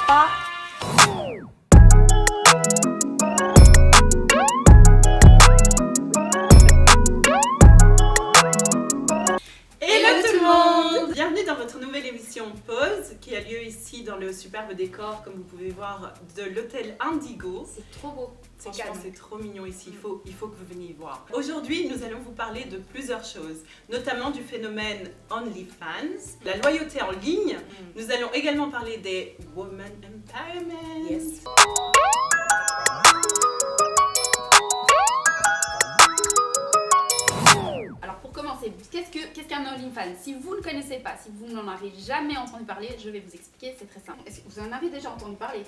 pas. Hello tout le monde! Bienvenue dans votre nouvelle émission Pause qui a lieu ici dans le superbe décor, comme vous pouvez voir, de l'hôtel Indigo. C'est trop beau. Franchement, c'est trop mignon ici, il faut que vous veniez voir. Aujourd'hui, nous allons vous parler de plusieurs choses, notamment du phénomène OnlyFans, la loyauté en ligne. Nous allons également parler des Women Empowerment. Yes. Alors pour commencer, qu'est-ce qu'un OnlyFans? Si vous ne connaissez pas, si vous n'en avez jamais entendu parler, je vais vous expliquer, c'est très simple. Est-ce que vous en avez déjà entendu parler?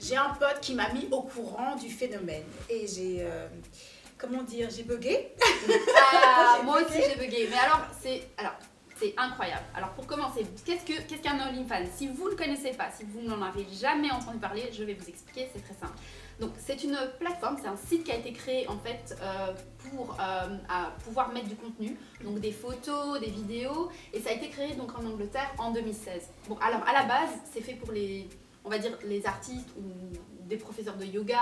J'ai un pote qui m'a mis au courant du phénomène et j'ai, comment dire, j'ai bugué. Ah, moi aussi j'ai bugué, mais alors c'est incroyable. Alors pour commencer, qu'est-ce qu'un OnlyFans? Si vous ne connaissez pas, si vous n'en avez jamais entendu parler, je vais vous expliquer, c'est très simple. Donc c'est une plateforme, c'est un site qui a été créé en fait pour pouvoir mettre du contenu, donc des photos, des vidéos, et ça a été créé donc en Angleterre en 2016. Bon alors à la base c'est fait pour les, on va dire les artistes ou des professeurs de yoga,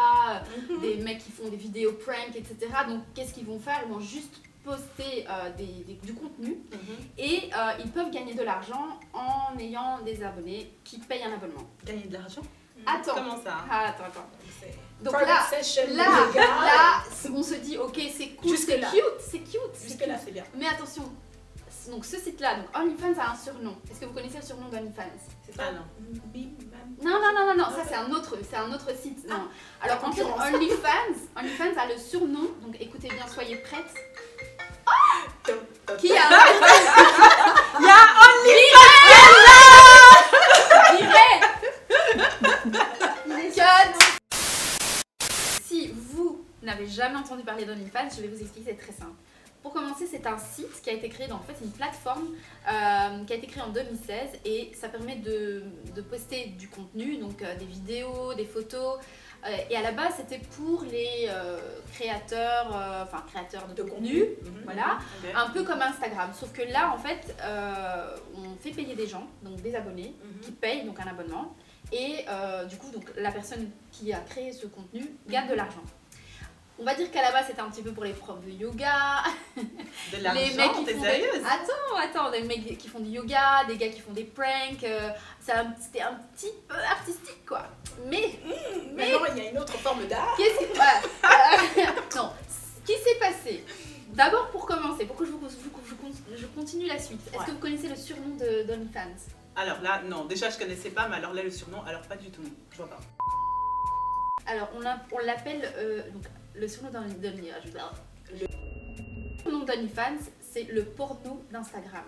des mecs qui font des vidéos prank, etc. Donc qu'est-ce qu'ils vont faire? Ils vont juste poster du contenu et ils peuvent gagner de l'argent en ayant des abonnés qui payent un abonnement. Gagner de l'argent? Attends. Comment ça? Attends. Donc Private là, session, on se dit ok c'est cool, Jusque c'est là. cute. Jusque là, c'est bien. Mais attention, donc ce site-là, donc OnlyFans a un surnom. Est-ce que vous connaissez le surnom d'OnlyFans? C'est Ah ça. non. Non, ça c'est un autre site. Non. Alors en fait, OnlyFans a le surnom, donc écoutez bien, soyez prêtes. Qui a Il y a Si vous n'avez jamais entendu parler d'OnlyFans, je vais vous expliquer, c'est très simple. Pour commencer, c'est un site qui a été créé, en fait, une plateforme qui a été créée en 2016 et ça permet de poster du contenu, donc des vidéos, des photos. Et à la base, c'était pour les créateurs de contenu, voilà, un peu comme Instagram. Sauf que là, en fait, on fait payer des gens, donc des abonnés, qui payent donc un abonnement. Et du coup, donc, la personne qui a créé ce contenu gagne de l'argent. On va dire qu'à la base c'était un petit peu pour les profs de yoga, de l'argent, les mecs qui t'es font sérieuse? Attends, des mecs qui font du yoga, des gars qui font des pranks, c'était un petit peu artistique quoi. Mais Maintenant, il y a une autre forme d'art. non, ce qui s'est passé, d'abord pour commencer, pour que je continue la suite, est-ce que vous connaissez le surnom d'OnlyFans? Alors là, non, déjà je connaissais pas, mais alors là le surnom, alors pas du tout, je vois pas. Alors on l'appelle, donc le surnom d'OnlyFans, le surnom d'OnlyFans, c'est le porno d'Instagram.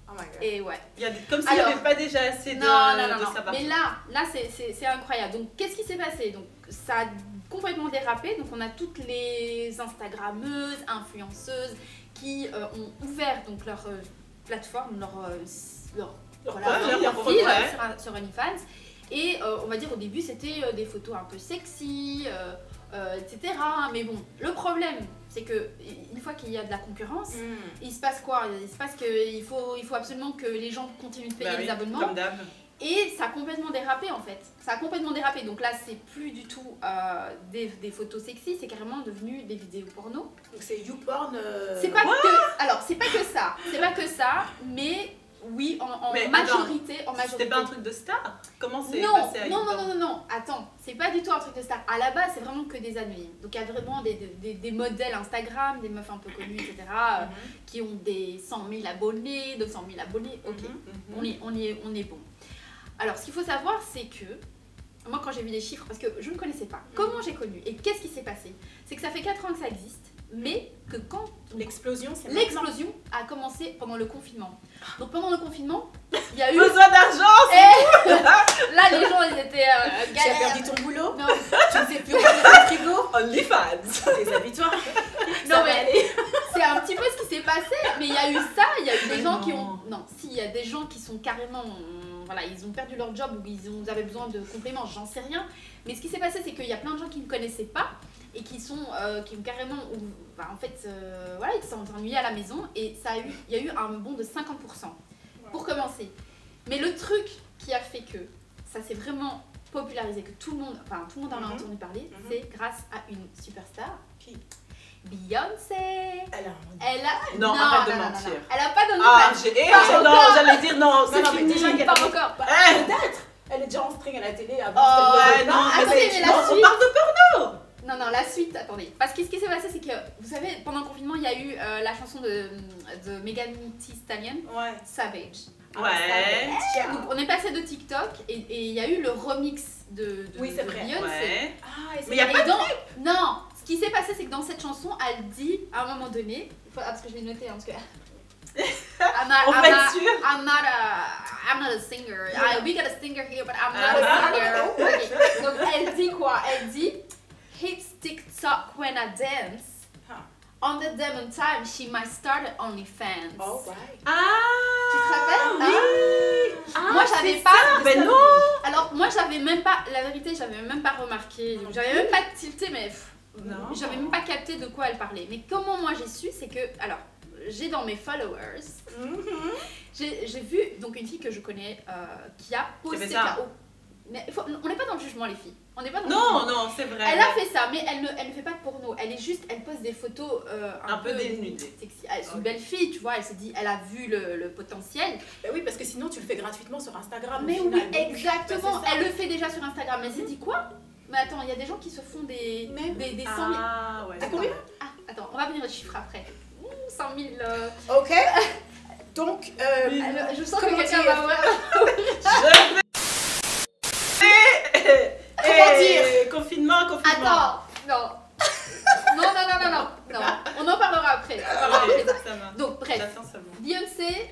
Oh my god. Et ouais. Comme s'il n'y avait pas déjà assez de ça. Mais là c'est incroyable. Donc qu'est-ce qui s'est passé? Donc ça a complètement dérapé. Donc on a toutes les Instagrammeuses, influenceuses qui ont ouvert donc leur plateforme, leur profil sur OnlyFans. Et on va dire au début c'était des photos un peu sexy, etc. Mais bon, le problème c'est que une fois qu'il y a de la concurrence, il se passe quoi? Il se passe qu'il faut absolument que les gens continuent de payer les abonnements. Comme d'hab. Et ça a complètement dérapé en fait. Ça a complètement dérapé. Donc là c'est plus du tout des photos sexy, c'est carrément devenu des vidéos porno. Donc c'est YouPorn. C'est pas que. Alors c'est pas que ça. C'est pas que ça, mais. Oui, en majorité. C'était pas un truc de star? Comment c'est passé à Non, attends, c'est pas du tout un truc de star. À la base, c'est vraiment que des anonymes. Donc il y a vraiment des modèles Instagram, des meufs un peu connues, etc. qui ont des 100 000 abonnés, 200 000 abonnés. Ok, on est bon. Alors, ce qu'il faut savoir, c'est que moi, quand j'ai vu les chiffres, parce que je ne connaissais pas, comment j'ai connu et qu'est-ce qui s'est passé? C'est que ça fait 4 ans que ça existe, mais que quand l'explosion a commencé pendant le confinement. Donc pendant le confinement, il y a eu besoin d'argent. Là, les gens, ils étaient Tu as perdu ton boulot? Non. Tu ne sais plus remplir ton frigo? OnlyFans. Déshabille-toi. Non mais c'est un petit peu ce qui s'est passé. Mais il y a eu ça, il y a eu des gens qui ont... Non, si, il y a des gens qui sont carrément... Voilà, ils ont perdu leur job ou ils avaient besoin de compléments, j'en sais rien. Mais ce qui s'est passé, c'est qu'il y a plein de gens qui ne connaissaient pas et qui ont carrément... en fait, voilà, ils se sont ennuyés à la maison et il y a eu un bond de 50% pour commencer. Mais le truc qui a fait que ça s'est vraiment popularisé, que tout le monde en a entendu parler, c'est grâce à une superstar. Qui? Beyoncé. Elle a... Non, arrête de mentir. Elle a pas Ah, d'OnlyFans. non, j'allais dire non, c'est mais fini. déjà qu'elle Pas a- encore. Peut-être. Elle est déjà en string à la télé avant. Oh, qu'elle ouais, fasse- non, attendez, mais la on suite- parle de porno. Non, la suite, attendez. Parce que ce qui s'est passé, c'est que, vous savez, pendant le confinement, il y a eu la chanson de Megan Thee Stallion, Ouais. Savage. Ouais. Donc, on est passé de TikTok et il y a eu le remix de Oui, c'est de vrai. Beyoncé. Ouais. Ah, et c'est Mais y a Et pas de non, ce qui s'est passé, c'est que dans cette chanson, elle dit à un moment donné, parce que je l'ai noté, hein, parce que On va être sûr. I'm not a singer. We got a singer here, but I'm not a singer. Okay. Donc elle dit quoi? Elle dit hits TikTok when I dance. On the demon time, she might start at OnlyFans. Oh, right. Ah. Tu te rappelles? Oui. Ah, Moi, j'avais c'est pas- ça. Ben non. Alors moi j'avais même pas, la vérité j'avais même pas remarqué, donc j'avais même pas tilté, mais Non. j'avais même pas capté de quoi elle parlait. Mais comment moi j'ai su, c'est que, alors j'ai dans mes followers, j'ai vu donc une fille que je connais qui a posté fait ça. KO. Mais on n'est pas dans le jugement les filles, on n'est pas dans le Non, jugement. non, c'est vrai. Elle a fait ça, mais elle ne fait pas de porno, elle pose des photos Un peu dénudées. sexy. C'est une belle fille, tu vois, elle se dit, elle a vu le potentiel. Bah oui, parce que sinon tu le fais gratuitement sur Instagram. au Mais final, oui, donc, exactement. bah, c'est ça. Elle le fait déjà sur Instagram. Elle s'est dit quoi? Mais attends, il y a des gens qui se font des 100 000. Ah ouais. T'as combien? Ah, attends, on va venir aux chiffres après. 100 000. Ok. Donc, Je sens que Comment quelqu'un dire? va voir. Je vais. Comment dire? Confinement. Attends, non. Non. On en parlera après. Ok, ça va. Donc, bref. J'attends seulement. Beyoncé,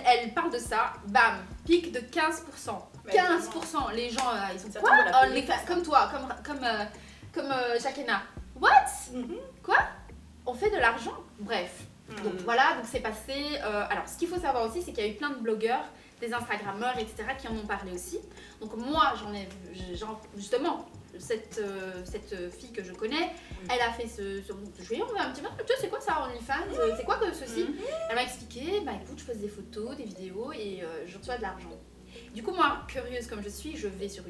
elle parle de ça. Bam, pic de 15%. Bah, 15%. Les gens, ils sont Ça quoi? tombe à la OnlyFans, police. comme toi, comme Shakena. What? Quoi? On fait de l'argent? Bref. Donc voilà, donc c'est passé. Alors, ce qu'il faut savoir aussi, c'est qu'il y a eu plein de blogueurs, des Instagrammeurs, etc., qui en ont parlé aussi. Donc moi, justement, cette fille que je connais, elle a fait je lui ai envoyé un petit message, tu sais, c'est quoi ça, OnlyFans? C'est quoi que ceci? Elle m'a expliqué, bah écoute, je pose des photos, des vidéos et je reçois de l'argent. Du coup, moi, curieuse comme je suis, je vais sur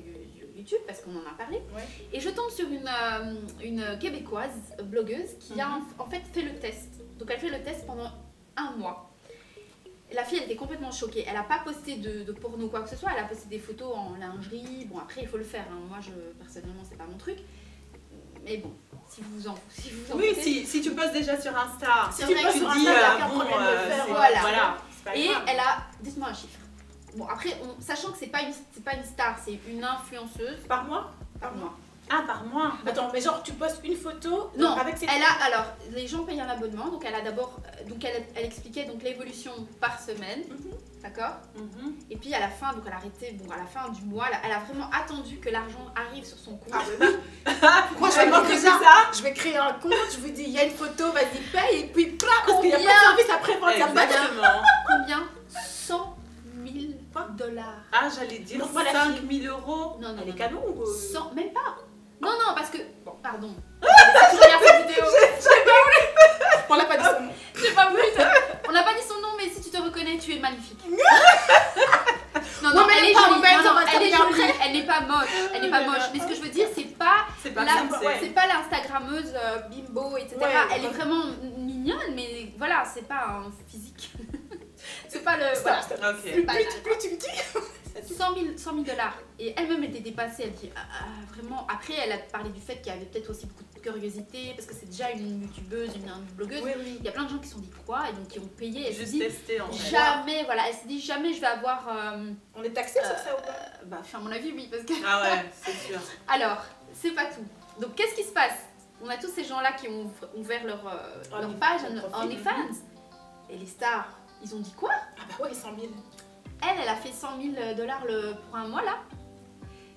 YouTube parce qu'on en a parlé. Ouais. Et je tombe sur une québécoise blogueuse qui a en fait fait le test. Donc elle fait le test pendant 1 mois. Et la fille elle était complètement choquée. Elle n'a pas posté de porno ou quoi que ce soit. Elle a posté des photos en lingerie. Bon après il faut le faire. Hein. Moi personnellement c'est pas mon truc. Mais bon, si vous en Oui, foutez. si tu postes déjà sur Insta, Si C'est tu vrai, passes tu sur dis Insta, il y a aucun bon, problème de le faire. voilà. c'est pas Et grave. elle a, dites-moi un chiffre. Bon après, sachant que c'est pas une star, c'est une influenceuse Par mois? par mois. Ah, par mois. Attends, mais genre tu postes une photo Non, avec ses... alors les gens payent un abonnement, donc elle a d'abord, donc elle expliquait donc l'évolution par semaine, d'accord. Et puis à la fin, donc elle a arrêté, bon à la fin du mois, elle a vraiment attendu que l'argent arrive sur son compte. Ah oui. Moi je vais Vraiment montrer que ça. ça. Je vais créer un compte, je vous dis il y a une photo, vas-y paye et puis plat, parce qu'il y a pas Combien? de service après-vente, il y a pas de... Exactement. Combien? 100 000 $. Ah, j'allais dire Montre-moi la 5 fille. 000 euros. Non, non, Elle est non, canon ou... 100, même pas. Non, parce que, bon, pardon. Je regarde cette vidéo. On l'a pas dit son nom. J'ai pas voulu on n'a pas dit son nom, mais si tu te reconnais, tu es magnifique. Non, Ouais, mais elle est pas jolie. Romaine, Non, on va elle est terminer jolie. après. Elle n'est pas moche. Elle n'est pas moche. Mais ce que je veux dire, c'est pas C'est pas la- ça, c'est pas l'Instagrammeuse bimbo, etc. Ouais, elle est ouais. vraiment mignonne, mais voilà, c'est pas un physique. C'est pas le. Stop, Voilà. stop. Ok. Plus, Bah, plus tu me dis... 100 000 $. Et elle-même était dépassée. Elle dit vraiment. Après, elle a parlé du fait qu'il y avait peut-être aussi beaucoup de curiosité parce que c'est déjà une youtubeuse, une blogueuse. Oui, oui. Il y a plein de gens qui se sont dit quoi et donc qui ont payé. Elle s'est Juste dit tester en fait. jamais, voilà, elle s'est dit jamais je vais avoir. On est taxé sur ça ou pas? Bah, à mon avis, oui, parce que. Ah ouais, c'est sûr. Alors, c'est pas tout. Donc, qu'est-ce qui se passe? On a tous ces gens-là qui ont ouvert leur page OnlyFans. Et les stars, ils ont dit quoi? Ah bah ouais, 100 000. Elle a fait 100 000 $ pour 1 mois là.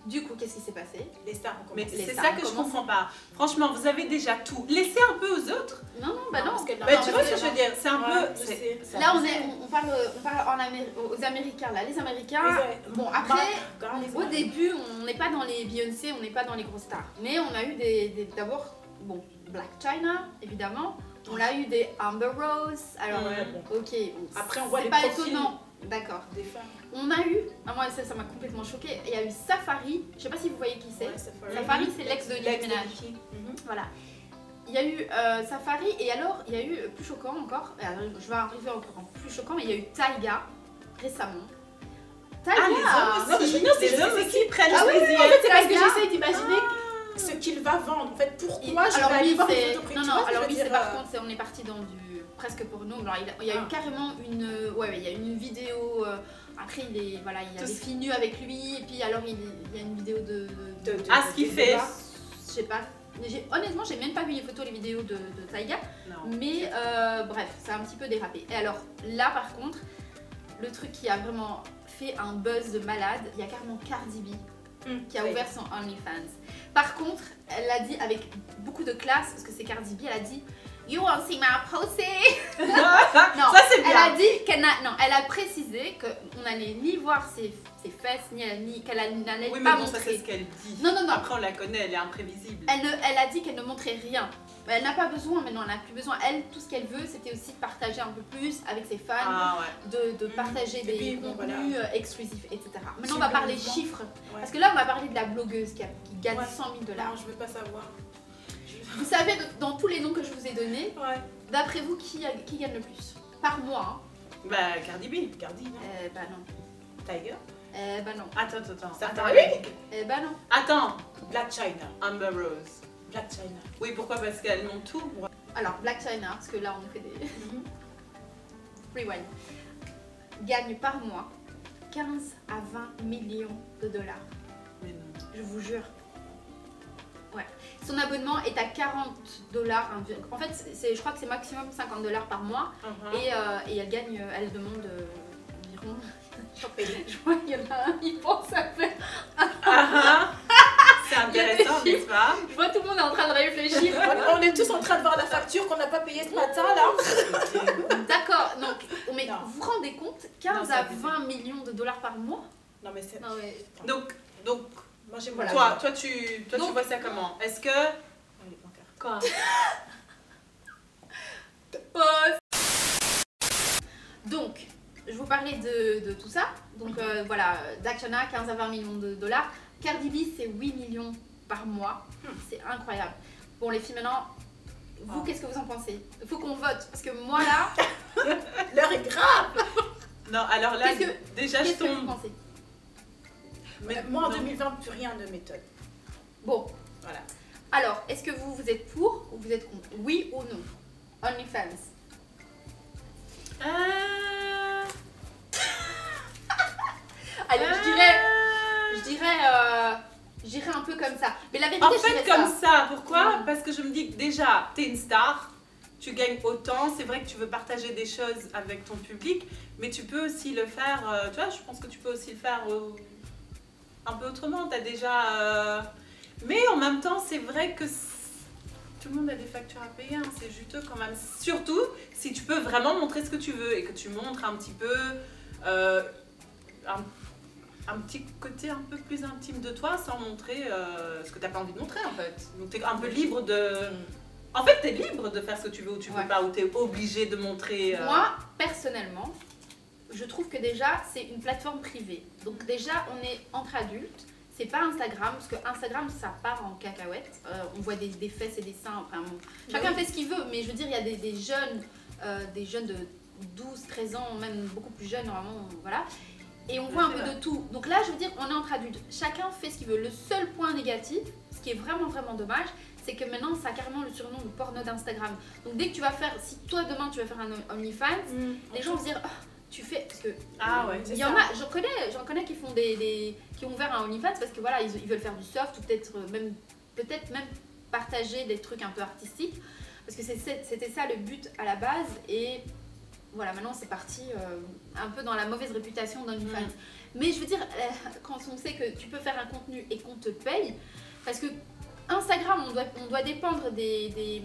Du coup, qu'est-ce qui s'est passé? Les stars ont Mais commencé. c'est stars ça que je commencent. comprends pas. Franchement, vous avez déjà tout. Laissez un peu aux autres. Non, bah non. parce qu'elle l'a Bah, pas tu vois fait, ce que je veux dire? C'est un Ouais, peu. je c'est- sais. Là, on parle aux Américains. Là, les Américains. Bon, après, au début, on n'est pas dans les Beyoncé, on n'est pas dans les grosses stars. Mais on a eu d'abord, bon, Black China, évidemment. On a eu des Amber Rose. Alors, Ouais, ok. Bon, Après, on voit c'est les pas profils. étonnant. D'accord. des femmes. On a eu, moi ça m'a complètement choquée, il y a eu Safari, je sais pas si vous voyez qui c'est. Ouais, Safari. Safari, c'est l'ex de Nicki Minaj. Voilà. Il y a eu Safari et alors il y a eu plus choquant encore, alors, je vais arriver encore en plus choquant, mais il y a eu Taiga récemment. Ah, les hommes aussi, les hommes aussi prennent Ah oui, plaisir. en fait, c'est parce que Taiga. j'essaie d'imaginer ce qu'il va vendre. En fait, pourquoi je alors vais aller lui voir une c'est, photo près, non tu non, vois ce que alors je lui veux c'est dire, par contre, on est parti dans du presque pour nous. Alors il y a eu carrément une, il y a une vidéo. Après il est, voilà, il y a des filles nues avec lui et puis alors il y a une vidéo de ce qu'il fait. Je sais pas. Honnêtement, j'ai même pas vu les photos, les vidéos de Taiga. Non. Mais bref, ça a un petit peu dérapé. Et alors là par contre, le truc qui a vraiment fait un buzz de malade, il y a carrément Cardi B qui a ouvert son OnlyFans. Par contre, elle l'a dit avec beaucoup de classe, parce que c'est Cardi B, elle a dit You won't see my pussy. Non, ça c'est bien. elle a dit elle a précisé qu'on n'allait ni voir ses fesses, ni qu'elle n'allait Oui, pas mais bon, ça montrer. c'est ce qu'elle dit. Non. Après on la connaît, elle est imprévisible. Elle a dit qu'elle ne montrait rien. Elle n'a pas besoin, maintenant elle n'a plus besoin. Elle, tout ce qu'elle veut, c'était aussi de partager un peu plus avec ses fans, Ah ouais. de partager des puis, bon, contenus exclusifs, etc. Maintenant, Si on va le parler mouvement. chiffres. Ouais. Parce que là, on va parler de la blogueuse qui gagne Ouais. 100 000 $. Non, je veux pas savoir. Vous savez, dans tous les noms que je vous ai donnés, Ouais. d'après vous, qui gagne le plus? Par mois, hein. Bah Cardi B. Cardi, non. Bah non. Tiger. Bah non. Attends. Safari. Bah non. Attends. Black China. Amber Rose. Black China. Oui, pourquoi? Parce qu'elle monte tout. Alors, Black China, parce que là, on fait des... Rewind. Gagne par mois 15 à 20 millions de dollars. Mais non. Je vous jure. Ouais. Son abonnement est à 40 $. En fait, je crois que c'est maximum 50 $ par mois. Et elle gagne, elle demande environ. Je vois qu'il y en a un, il pense à faire. C'est intéressant, n'est-ce pas? Je vois tout le monde est en train de réfléchir. On est tous en train de voir la facture qu'on n'a pas payée ce matin là. D'accord, donc mais Non. vous vous rendez compte, 15 Non, à c'est 20 millions de dollars par mois? Non mais c'est. Non mais. Donc Moi j'ai Voilà. toi tu vois ça comment? Est-ce que... Quoi? Donc, je vous parlais de tout ça. Donc voilà, Dakshana, 15 à 20 millions de dollars. Cardi B, c'est 8 millions par mois. C'est incroyable. Bon, les filles, maintenant, vous, qu'est-ce que vous en pensez? Il faut qu'on vote. Parce que moi, là, L'heure est grave. Non, alors là, déjà je qu'est-ce que vous tombe... pensez? Mais Moi en non. 2020 plus rien ne m'étonne. Bon, Voilà. alors, est-ce que vous êtes pour ou vous êtes contre? Oui ou non? OnlyFans. Allez, je dirais un peu comme ça. Mais la vérité, En je fait, dirais comme ça. ça, pourquoi? Parce que je me dis que déjà, t'es une star, tu gagnes autant, c'est vrai que tu veux partager des choses avec ton public, mais tu peux aussi le faire, tu vois, je pense que tu peux aussi le faire un peu autrement, t'as déjà... Mais en même temps, c'est vrai que tout le monde a des factures à payer, hein, c'est juteux quand même. Surtout si tu peux vraiment montrer ce que tu veux et que tu montres un petit peu... un petit côté un peu plus intime de toi sans montrer ce que t'as pas envie de montrer en fait. Donc t'es un peu libre de... En fait t'es libre de faire ce que tu veux ou tu veux pas, ou t'es obligé de montrer... Moi, personnellement, je trouve que déjà, c'est une plateforme privée. Donc déjà, on est entre adultes. C'est pas Instagram, parce que Instagram, ça part en cacahuète. On voit des fesses et des seins. Enfin, chacun fait ce qu'il veut, mais je veux dire, il y a des jeunes de 12, 13 ans, même beaucoup plus jeunes, normalement, voilà. Et on voit un peu de tout. Donc là, je veux dire, on est entre adultes. Chacun fait ce qu'il veut. Le seul point négatif, ce qui est vraiment, vraiment dommage, c'est que maintenant, ça a carrément le surnom de porno d'Instagram. Donc dès que tu vas faire, si toi, demain, tu vas faire un OnlyFans, les gens vont se dire... Oh, tu fais... Parce que il y en a, j'en connais qui font qui ont ouvert un OnlyFans parce que voilà, ils veulent faire du soft ou peut-être même partager des trucs un peu artistiques. Parce que c'était ça le but à la base. Et voilà, maintenant c'est parti un peu dans la mauvaise réputation d'OnlyFans. Mais je veux dire, quand on sait que tu peux faire un contenu et qu'on te paye, parce que Instagram, on doit dépendre des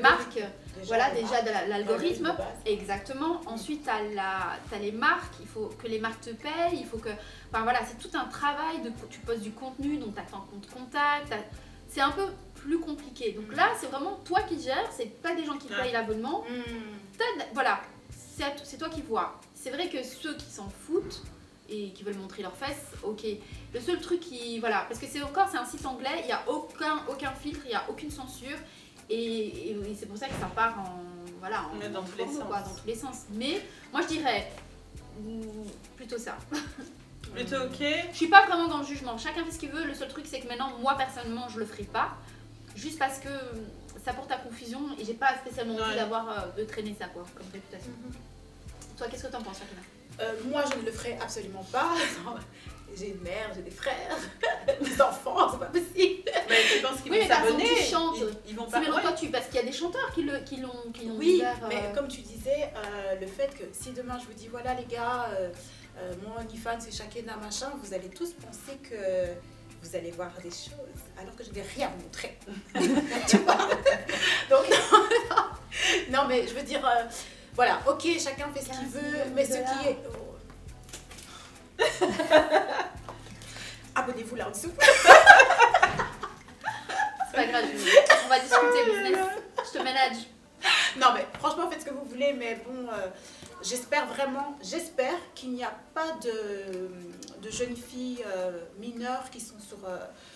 marques, voilà, déjà de l'algorithme, exactement. Ensuite, t'as les marques, il faut que les marques te payent, il faut que... Enfin voilà, c'est tout un travail, tu postes du contenu, donc t'as ton compte contact, c'est un peu plus compliqué. Donc là, c'est vraiment toi qui gères, c'est pas des gens qui payent l'abonnement. Voilà, c'est toi qui vois. c'est vrai que ceux qui s'en foutent et qui veulent montrer leurs fesses, ok. Le seul truc voilà, parce que c'est un site anglais, il n'y a aucun filtre, il n'y a aucune censure. Et c'est pour ça que ça part dans tous les sens. Quoi, dans tous les sens. Mais moi je dirais plutôt ça. Plutôt ok. Je suis pas vraiment dans le jugement, chacun fait ce qu'il veut. Le seul truc c'est que maintenant, moi personnellement, je le ferai pas. Juste parce que ça porte à confusion et j'ai pas spécialement envie de traîner ça quoi, comme réputation. Toi, qu'est-ce que t'en penses, Akina? Moi, je ne le ferai absolument pas. J'ai une mère, j'ai des frères, des enfants, c'est pas possible. Mais tu penses qu'ils vont s'abonner? Ils vont pas. Mais pourquoi parce qu'il y a des chanteurs qui l'ont Oui, ouvert, mais comme tu disais, le fait que si demain je vous dis voilà les gars, mon OnlyFans c'est Shakena machin, vous allez tous penser que vous allez voir des choses alors que je vais rien vous montrer. Tu vois? Donc non, mais je veux dire, voilà, ok, chacun fait ce qu'il veut, mais ce qui est... Abonnez-vous là en dessous. C'est pas grave, on va discuter business. Je te manage. Non mais franchement faites ce que vous voulez, mais bon, j'espère qu'il n'y a pas de jeunes filles mineures qui sont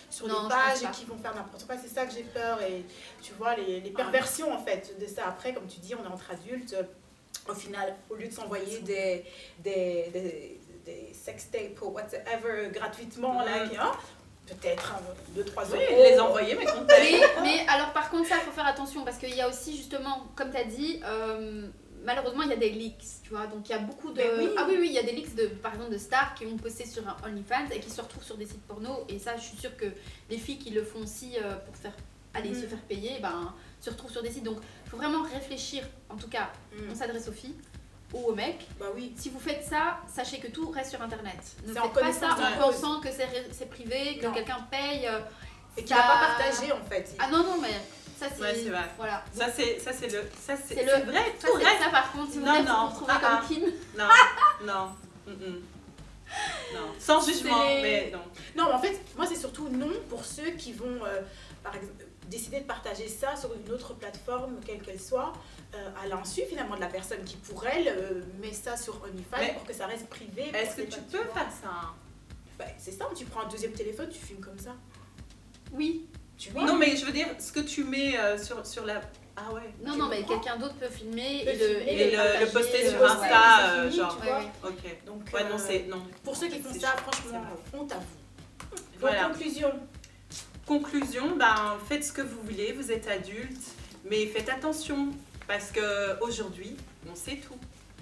sur les pages et qui vont faire n'importe quoi. C'est ça que j'ai peur, et tu vois les perversions en fait de ça. Après, comme tu dis, on est entre adultes. Au final, au lieu de s'envoyer des sextapes ou whatever gratuitement, là, peut-être 2-3 euros. Oui, les envoyer, mais qu'on paye. Mais alors, par contre, ça, il faut faire attention parce qu'il y a aussi, justement, comme tu as dit, malheureusement, il y a des leaks, tu vois. Donc, il y a beaucoup de. Oui. Ah oui, il y a des leaks, par exemple, de stars qui ont posté sur un OnlyFans et qui se retrouvent sur des sites porno. Et ça, je suis sûre que les filles qui le font aussi pour se faire payer, se retrouvent sur des sites. Donc, il faut vraiment réfléchir. En tout cas, on s'adresse aux filles ou aux mecs. Bah oui. Si vous faites ça, sachez que tout reste sur internet. Ne C'est faites pas ça en cause. pensant que c'est privé, que quelqu'un paye. Et qu'il ne va pas partager en fait. Ah non, mais ça c'est. Ouais, c'est vrai. Voilà. Ça c'est le. C'est vrai, tout reste. Ça par contre, si vous voulez vous retrouver comme Kim. Non. Non. Sans jugement, mais non. Non, mais en fait, moi c'est surtout non pour ceux qui vont, par exemple, décider de partager ça sur une autre plateforme, quelle qu'elle soit, à l'insu finalement de la personne qui, pour elle, met ça sur OnlyFans pour que ça reste privé. Est-ce que tu peux faire ça? Bah, c'est ça, tu prends un deuxième téléphone, tu filmes comme ça. Oui. Tu vois? Non, mais je veux dire, ce que tu mets sur la... Ah ouais. Non, mais quelqu'un d'autre peut filmer et le poster sur ouais, Insta, fini, genre. tu vois. Ok. Donc, ouais, non, c'est... Non. Pour ceux qui font ça, franchement, honte à vous. Voilà. Conclusion, faites ce que vous voulez, vous êtes adulte, mais faites attention, parce qu'aujourd'hui, on sait tout,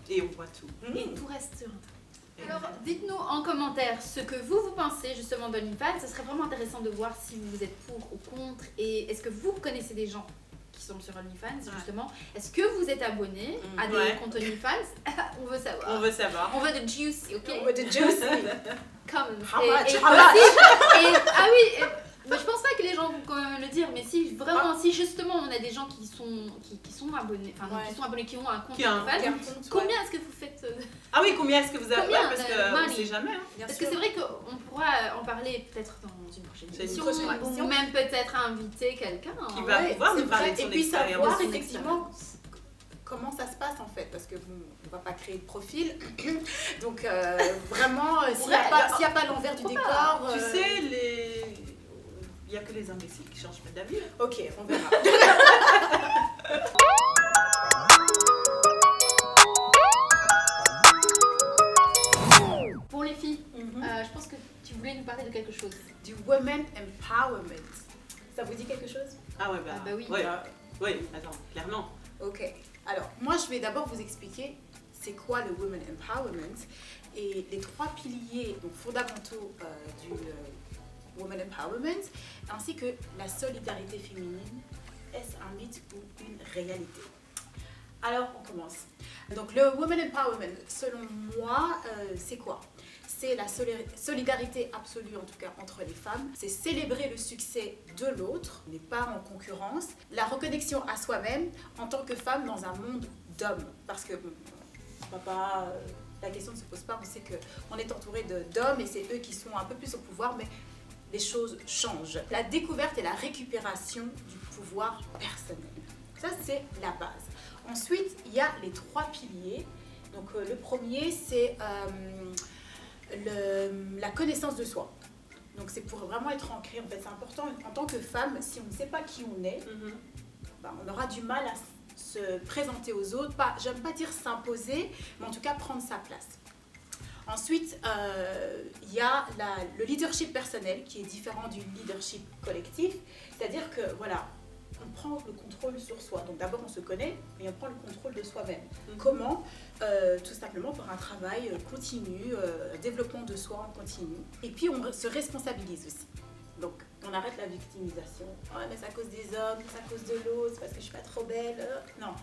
et on voit tout. Et tout reste sur Internet. Alors, dites-nous en commentaire ce que vous pensez justement d'OnlyFans. Ce serait vraiment intéressant de voir si vous êtes pour ou contre, et est-ce que vous connaissez des gens qui sont sur OnlyFans, justement. Est-ce que vous êtes abonné à des comptes OnlyFans? On veut savoir. On veut savoir. On veut de juicy, ok? on veut de juicy. Comme. Ah oui, mais je pense pas que les gens vont quand même le dire, mais si vraiment, si justement on a des gens qui sont abonnés, qui ont un compte OnlyFans, combien est-ce que vous faites Ah oui, combien est-ce que vous avez? Parce que on sait jamais. Parce que c'est vrai qu'on pourra en parler peut-être dans une prochaine émission, ou même peut-être inviter quelqu'un qui va pouvoir nous parler de son expérience. Et puis savoir effectivement comment ça se passe en fait, parce que on va pas créer de profil, donc vraiment s'il n'y a pas l'envers du décor. Tu sais, il n'y a que les imbéciles qui changent pas d'avis. Ok, on verra. Pour les filles, je pense que tu voulais nous parler de quelque chose. Du women empowerment. Ça vous dit quelque chose? Ah ouais, bah oui. Oui, attends, clairement. Ok. Alors, moi, je vais d'abord vous expliquer c'est quoi le women empowerment et les 3 piliers donc, fondamentaux du women empowerment, ainsi que la solidarité féminine. Est-ce un mythe ou une réalité? Alors, on commence. Donc, le women empowerment, selon moi, c'est quoi? C'est la solidarité absolue, en tout cas, entre les femmes. C'est célébrer le succès de l'autre, on n'est pas en concurrence. La reconnexion à soi-même en tant que femme dans un monde d'hommes. Parce que, la question ne se pose pas, on sait qu'on est entouré d'hommes et c'est eux qui sont un peu plus au pouvoir, mais les choses changent. La découverte et la récupération du pouvoir personnel. Ça, c'est la base. Ensuite, il y a les 3 piliers Donc le premier, c'est la connaissance de soi. Donc c'est pour vraiment être ancré. En fait, c'est important en tant que femme, si on ne sait pas qui on est, on aura du mal à se présenter aux autres. J'aime pas dire s'imposer, mais en tout cas prendre sa place. Ensuite, il y a le leadership personnel qui est différent du leadership collectif. C'est-à-dire que, voilà, on prend le contrôle sur soi. Donc d'abord, on se connaît et on prend le contrôle de soi-même. Comment? Tout simplement par un travail continu, développement de soi en continu. Et puis, on se responsabilise aussi. Donc, on arrête la victimisation. Oh, mais c'est à cause des hommes, c'est à cause de l'autre, c'est parce que je suis pas trop belle. Non.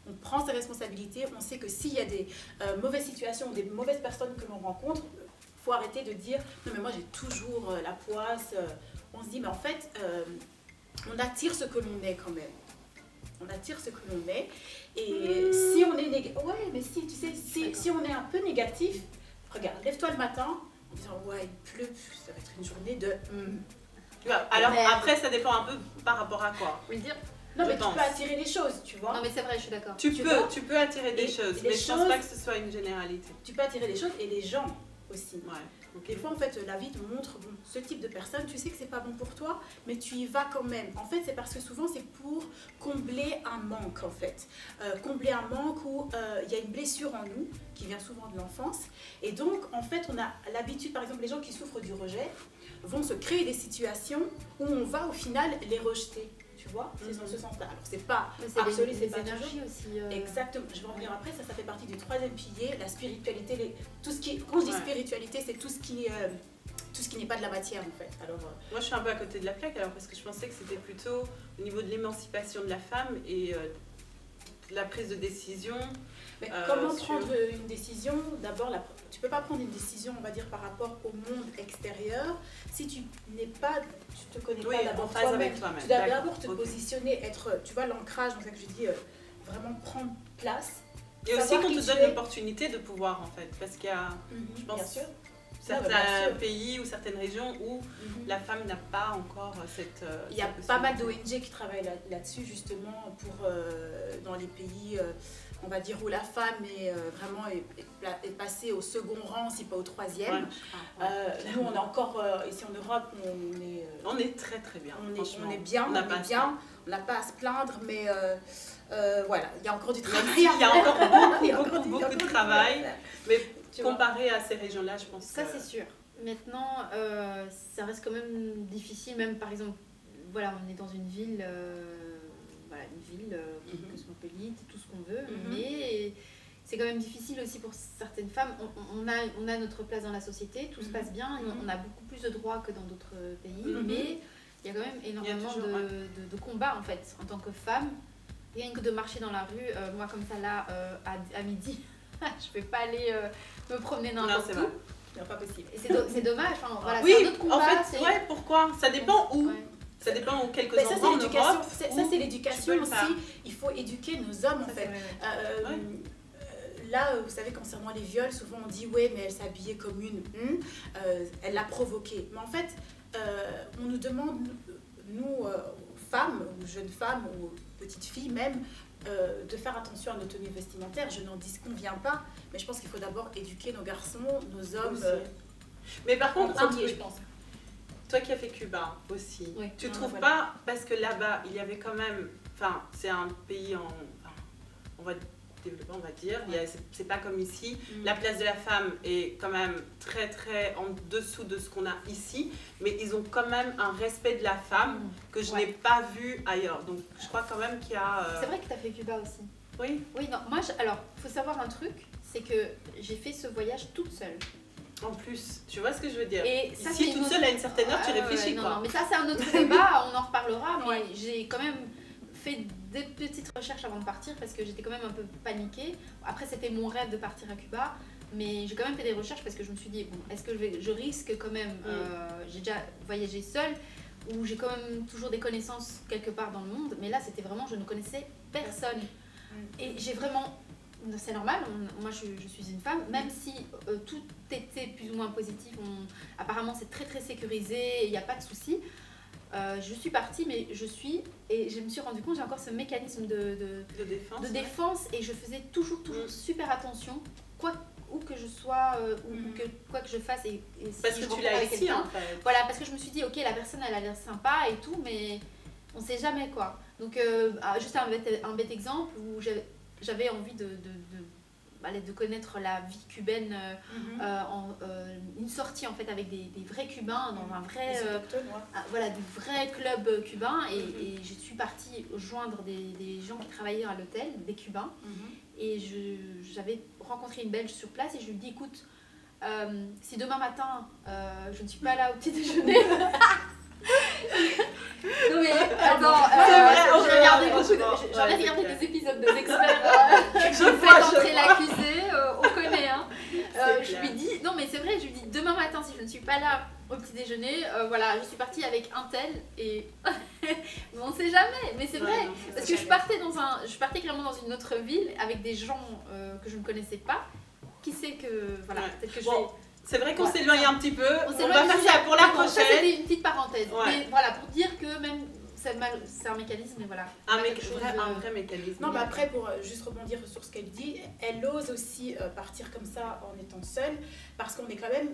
On prend ses responsabilités, on sait que s'il y a des mauvaises situations ou des mauvaises personnes que l'on rencontre, il faut arrêter de dire « Non mais moi j'ai toujours la poisse ». On se dit « Mais en fait, on attire ce que l'on est quand même. On attire ce que l'on est. Et si on est négatif... Ouais, mais si, tu sais, si on est un peu négatif, regarde, lève-toi le matin en disant « Ouais, il pleut, ça va être une journée de... Alors après, ça dépend un peu par rapport à quoi. Je veux dire... Non, mais tu peux attirer les choses, tu vois. Non, mais c'est vrai, je suis d'accord. Tu peux attirer des choses, mais je pense pas que ce soit une généralité. Tu peux attirer les choses et les gens aussi. Ouais. Donc, des fois, en fait, la vie te montre, bon, ce type de personne, tu sais que c'est pas bon pour toi, mais tu y vas quand même. En fait, c'est parce que souvent, c'est pour combler un manque, en fait. Combler un manque où il y a une blessure en nous, qui vient souvent de l'enfance. Et donc, en fait, on a l'habitude, par exemple, les gens qui souffrent du rejet vont se créer des situations où on va, au final, les rejeter. Tu vois, c'est dans ce sens-là. Alors, c'est pas absolu, c'est pas toujours. Aussi, Exactement, je vais en venir après, ça fait partie du troisième pilier, la spiritualité. Tout ce qui, quand je dis spiritualité, c'est tout ce qui n'est pas de la matière en fait. Alors, moi je suis un peu à côté de la plaque alors parce que je pensais que c'était plutôt au niveau de l'émancipation de la femme et la prise de décision. Mais comment prendre une décision? D'abord, tu ne peux pas prendre une décision, on va dire, par rapport au monde extérieur si tu n'es pas, tu te connais pas d'abord toi-même. Tu dois d'abord te positionner, être, tu vois, l'ancrage, donc c'est ça que je dis, vraiment prendre place. Et aussi qu'on te donne l'opportunité de pouvoir en fait, parce qu'il y a, je pense, certains pays ou certaines régions où la femme n'a pas encore cette... Il y a pas mal d'ONG qui travaillent là-dessus justement pour, dans les pays... on va dire où la femme est vraiment est passée au second rang, si pas au troisième. Nous, on est encore, ici en Europe, on est très très bien. On est bien, on n'a pas à se plaindre, mais voilà, il y a encore du travail. Il y a encore beaucoup de travail, mais comparé à ces régions-là, je pense ça c'est sûr. Maintenant, ça reste quand même difficile, même par exemple, voilà, on est dans une ville... Voilà, une ville, cosmopolite, tout ce qu'on veut, mais c'est quand même difficile aussi pour certaines femmes. On a notre place dans la société, tout se passe bien, on a beaucoup plus de droits que dans d'autres pays, mais il y a quand même énormément de combats en fait, en tant que femme. Rien que de marcher dans la rue, moi comme ça là, à midi, je ne vais pas aller me promener n'importe où. C'est pas possible. C'est dommage, enfin, voilà, oui, c'est un autre combat. En fait, pourquoi? Ça dépend où. Ça dépend où quelques endroits en Europe. Ça, c'est l'éducation aussi. Il faut éduquer nos hommes, en fait. Là, vous savez, concernant les viols, souvent on dit « ouais, mais elle s'habillait comme une... elle l'a provoqué ». Mais en fait, on nous demande, nous, femmes, ou jeunes femmes, ou petites filles même, de faire attention à notre tenue vestimentaire. Je n'en disconviens pas, mais je pense qu'il faut d'abord éduquer nos garçons, nos hommes. Mais par contre, je pense. Toi qui as fait Cuba aussi, tu ne trouves voilà. pas, parce que là-bas, il y avait quand même, enfin, c'est un pays en voie de développement, on va dire, c'est pas comme ici. La place de la femme est quand même très très en dessous de ce qu'on a ici, mais ils ont quand même un respect de la femme que je n'ai pas vu ailleurs. Donc je crois quand même qu'il y a... C'est vrai que tu as fait Cuba aussi. Oui. Oui, non, moi, alors, il faut savoir un truc, c'est que j'ai fait ce voyage toute seule. En plus, tu vois ce que je veux dire? Et ça, si toute seule à une certaine heure, tu réfléchis quoi. Non, mais ça c'est un autre débat, on en reparlera, mais j'ai quand même fait des petites recherches avant de partir parce que j'étais quand même un peu paniquée. Après c'était mon rêve de partir à Cuba, mais j'ai quand même fait des recherches parce que je me suis dit, bon, est-ce que je risque quand même, j'ai déjà voyagé seule, ou j'ai quand même toujours des connaissances quelque part dans le monde, mais là c'était vraiment, je ne connaissais personne. Et j'ai vraiment... C'est normal, moi je suis une femme, même si tout était plus ou moins positif, apparemment c'est très très sécurisé, il n'y a pas de souci. je suis partie, mais et je me suis rendu compte, j'ai encore ce mécanisme de défense et je faisais toujours super attention, où que je sois, quoi que je fasse et parce si que je tu l'as ici en fait. Voilà, parce que je me suis dit, ok, la personne elle a l'air sympa et tout, mais on sait jamais quoi. Donc juste un bête exemple où j'avais envie de connaître la vie cubaine, une sortie en fait avec des vrais Cubains dans un vrai du vrai club cubain et je suis partie joindre des gens qui travaillaient à l'hôtel, des Cubains, et j'avais rencontré une Belge sur place et je lui dis écoute, si demain matin je ne suis pas là au petit déjeuner non mais attends, j'aurais regardé des épisodes de l'expert, je fais entrer l'accusé, on connaît hein. Je lui dis, non mais c'est vrai, je lui dis demain matin si je ne suis pas là au petit déjeuner, voilà, je suis partie avec un tel et mais on sait jamais, mais c'est vrai, parce que je partais clairement dans une autre ville avec des gens que je ne connaissais pas, qui sait que, voilà, peut-être que je vais... C'est vrai qu'on s'éloigne un petit peu, on va faire ça pour la prochaine. Ça c'était une petite parenthèse, mais voilà, pour dire que même c'est un mécanisme, mais voilà. Un vrai mécanisme. Non, mais après, pour juste rebondir sur ce qu'elle dit, elle ose aussi partir comme ça en étant seule, parce qu'on est quand même...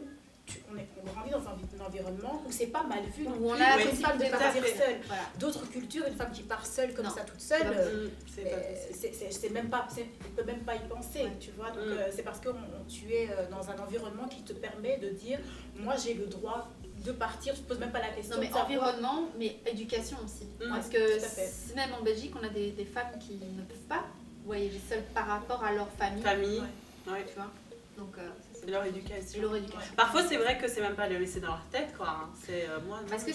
On grandit dans un environnement où c'est pas mal vu non plus, une femme de partir seule. Voilà. D'autres cultures, une femme qui part seule comme ça toute seule, c'est même pas, on peut même pas y penser, tu vois. Donc c'est parce que tu es dans un environnement qui te permet de dire, moi j'ai le droit de partir, je te pose même pas la question. Non mais environnement, mais éducation aussi, parce que même en Belgique, on a des femmes qui ne peuvent pas voyager seules par rapport à leur famille. Tu vois. Donc leur éducation. Parfois c'est vrai que c'est même pas le laisser dans leur tête quoi. C'est parce que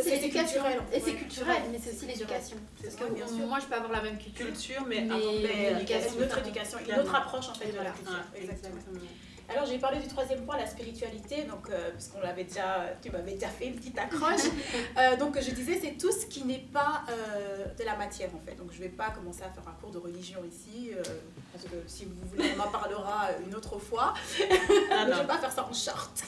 c'est l'éducation et c'est culturel, mais c'est aussi l'éducation. Parce que moi je peux avoir la même culture, mais une autre éducation, une autre approche en fait de la culture. Exactement. Alors j'ai parlé du troisième point, la spiritualité, donc puisqu'on l'avait déjà, tu m'avais déjà fait une petite accroche. Donc je disais c'est tout ce qui n'est pas de la matière en fait. Donc je vais pas commencer à faire un cours de religion ici, parce que si vous voulez on en parlera une autre fois. Je vais pas faire ça en short.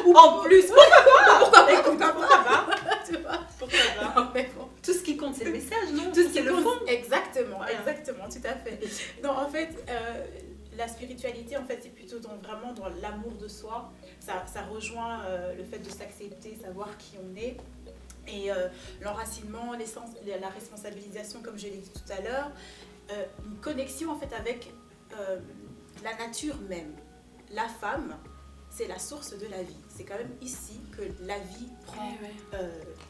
Ou en plus, pourquoi pas tu vois. Pourquoi pas non, mais bon. Tout ce qui compte c'est le message, non? Tout ce qui le fond. Exactement, tout à fait. Non en fait. La spiritualité, en fait, c'est plutôt vraiment dans l'amour de soi. Ça rejoint le fait de s'accepter, savoir qui on est. Et l'enracinement, la responsabilisation, comme je l'ai dit tout à l'heure. Une connexion, en fait, avec la nature même. La femme, c'est la source de la vie. C'est quand même ici que la vie prend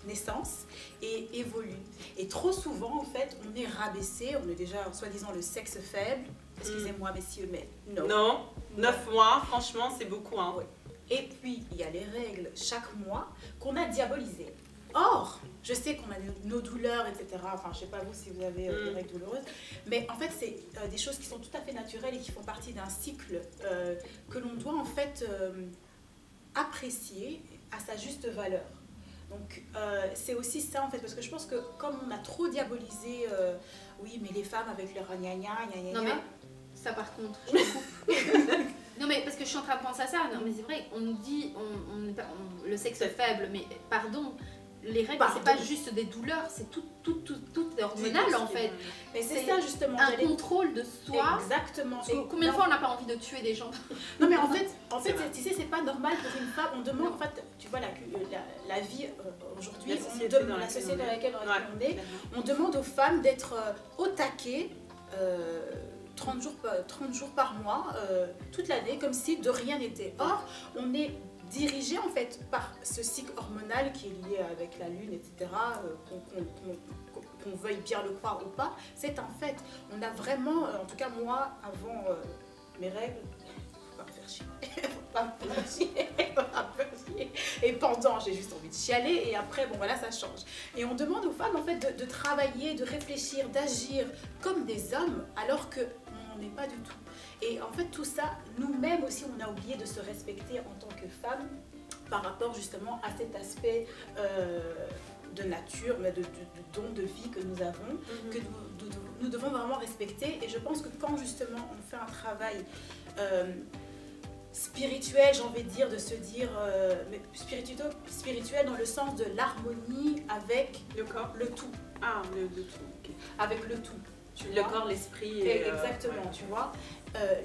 naissance et évolue. Et trop souvent, en fait, on est rabaissé. On est déjà, soi-disant, le sexe faible. Excusez-moi, messieurs, mais non. Non, 9 mois, franchement, c'est beaucoup. Hein. Oui. Et puis, il y a les règles chaque mois qu'on a diabolisées. Or, je sais qu'on a nos douleurs, etc. Enfin, je ne sais pas vous si vous avez des règles douloureuses. Mais en fait, c'est des choses qui sont tout à fait naturelles et qui font partie d'un cycle que l'on doit en fait apprécier à sa juste valeur. Donc c'est aussi ça en fait, parce que je pense que comme on a trop diabolisé, oui mais les femmes avec leur gna gna gna gna. Non mais ça par contre, je te coupe. Non mais parce que je suis en train de penser à ça, non mais c'est vrai, on nous dit, le sexe faible, mais pardon, les règles c'est pas juste des douleurs, c'est tout hormonal en fait. Mais c'est ça justement. Un contrôle de soi. Exactement. Combien de fois on n'a pas envie de tuer des gens? Non mais en fait tu sais c'est pas normal pour une femme, on demande en fait, tu vois la vie aujourd'hui, la société dans laquelle on est, on demande aux femmes d'être au taquet 30 jours par mois, toute l'année, comme si de rien n'était. Or, on est dirigé en fait par ce cycle hormonal qui est lié avec la lune, etc., qu'on veuille bien le croire ou pas, c'est un fait. On a vraiment, en tout cas moi, avant mes règles, faut pas me faire chier, et pendant, j'ai juste envie de chialer, et après, bon voilà, ça change. Et on demande aux femmes en fait de travailler, de réfléchir, d'agir comme des hommes, alors que on n'est pas du tout. Et en fait, tout ça, nous-mêmes aussi, on a oublié de se respecter en tant que femmes par rapport justement à cet aspect de nature, mais de don de vie que nous avons, que nous devons vraiment respecter. Et je pense que quand justement on fait un travail spirituel, j'ai envie de dire, mais spirituel dans le sens de l'harmonie avec Le corps. le tout, Ah, le tout. Ok. avec le tout. Tu Le vois. corps, l'esprit. Exactement, ouais. tu vois.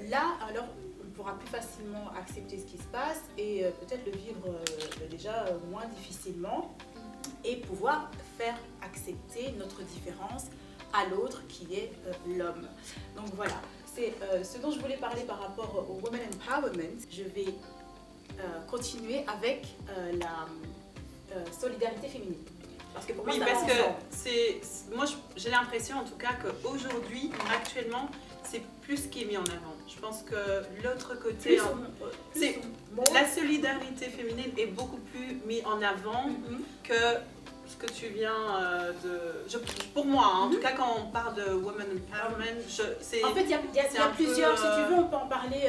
Là, alors, on pourra plus facilement accepter ce qui se passe et peut-être le vivre déjà moins difficilement et pouvoir faire accepter notre différence à l'autre qui est l'homme. Donc voilà, c'est ce dont je voulais parler par rapport au Women Empowerment. Je vais continuer avec la solidarité féminine. Parce que pour moi, Oui, ça parce va que ensemble. moi j'ai l'impression en tout cas qu'aujourd'hui, actuellement, c'est plus ce qui est mis en avant. Je pense que l'autre côté, c'est la solidarité féminine est beaucoup plus mis en avant que ce que tu viens pour moi, hein, en tout cas quand on parle de Women Empowerment, c'est... En fait, il y a plusieurs, si tu veux, on peut en parler,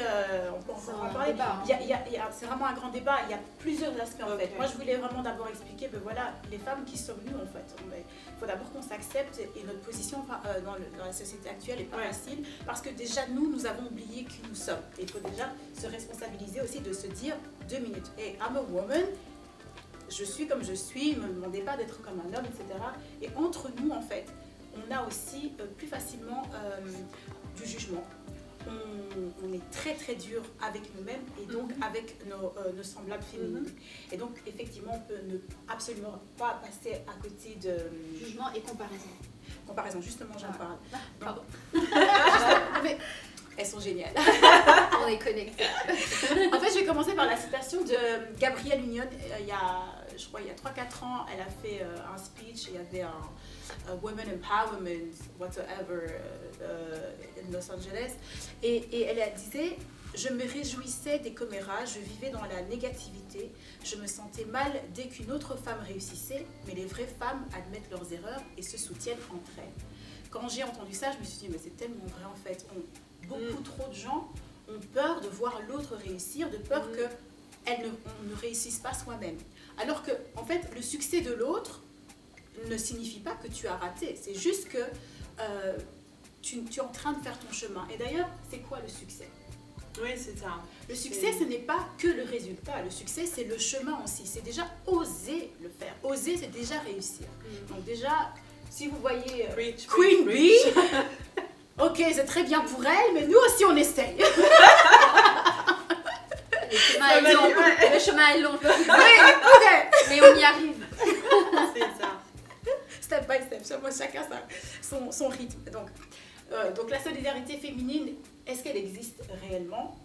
c'est vraiment un grand débat, il y a plusieurs aspects en fait. Moi, je voulais vraiment d'abord expliquer, ben voilà, les femmes qui sommes nous en fait. Il faut d'abord qu'on s'accepte et notre position dans la société actuelle n'est pas facile parce que déjà nous avons oublié qui nous sommes. Et il faut déjà se responsabiliser aussi de se dire 2 minutes, hey, I'm a woman, je suis comme je suis, ne me demandez pas d'être comme un homme, etc. Et entre nous, en fait, on a aussi plus facilement du jugement. On est très très dur avec nous-mêmes et donc avec nos semblables féminines. Et donc, effectivement, on peut absolument pas passer à côté de... Jugement et comparaison. Comparaison, justement, j'en parle. Pardon. Mais elles sont géniales. On est connectés. En fait, je vais commencer par la citation de Gabrielle Union. Je crois il y a 3-4 ans, elle a fait un speech. Il y avait un Women Empowerment, whatsoever, in Los Angeles. Et elle disait, je me réjouissais des commérages, je vivais dans la négativité, je me sentais mal dès qu'une autre femme réussissait, mais les vraies femmes admettent leurs erreurs et se soutiennent entre elles. Quand j'ai entendu ça, je me suis dit, mais c'est tellement vrai en fait. Beaucoup trop de gens ont peur de voir l'autre réussir, de peur qu'on ne réussisse pas soi-même. Alors que, en fait, le succès de l'autre ne signifie pas que tu as raté. C'est juste que tu es en train de faire ton chemin. Et d'ailleurs, c'est quoi le succès? Oui, c'est ça. Le succès, ce n'est pas que le résultat. Le succès, c'est le chemin aussi. C'est déjà oser le faire. Oser, c'est déjà réussir. Donc déjà, si vous voyez Queen Bee, ok, c'est très bien pour elle, mais nous aussi, on essaye. Le chemin est long. Le chemin est long. Oui, ok. Mais on y arrive. C'est ça. Step by step, chacun son rythme. Donc la solidarité féminine, est-ce qu'elle existe réellement?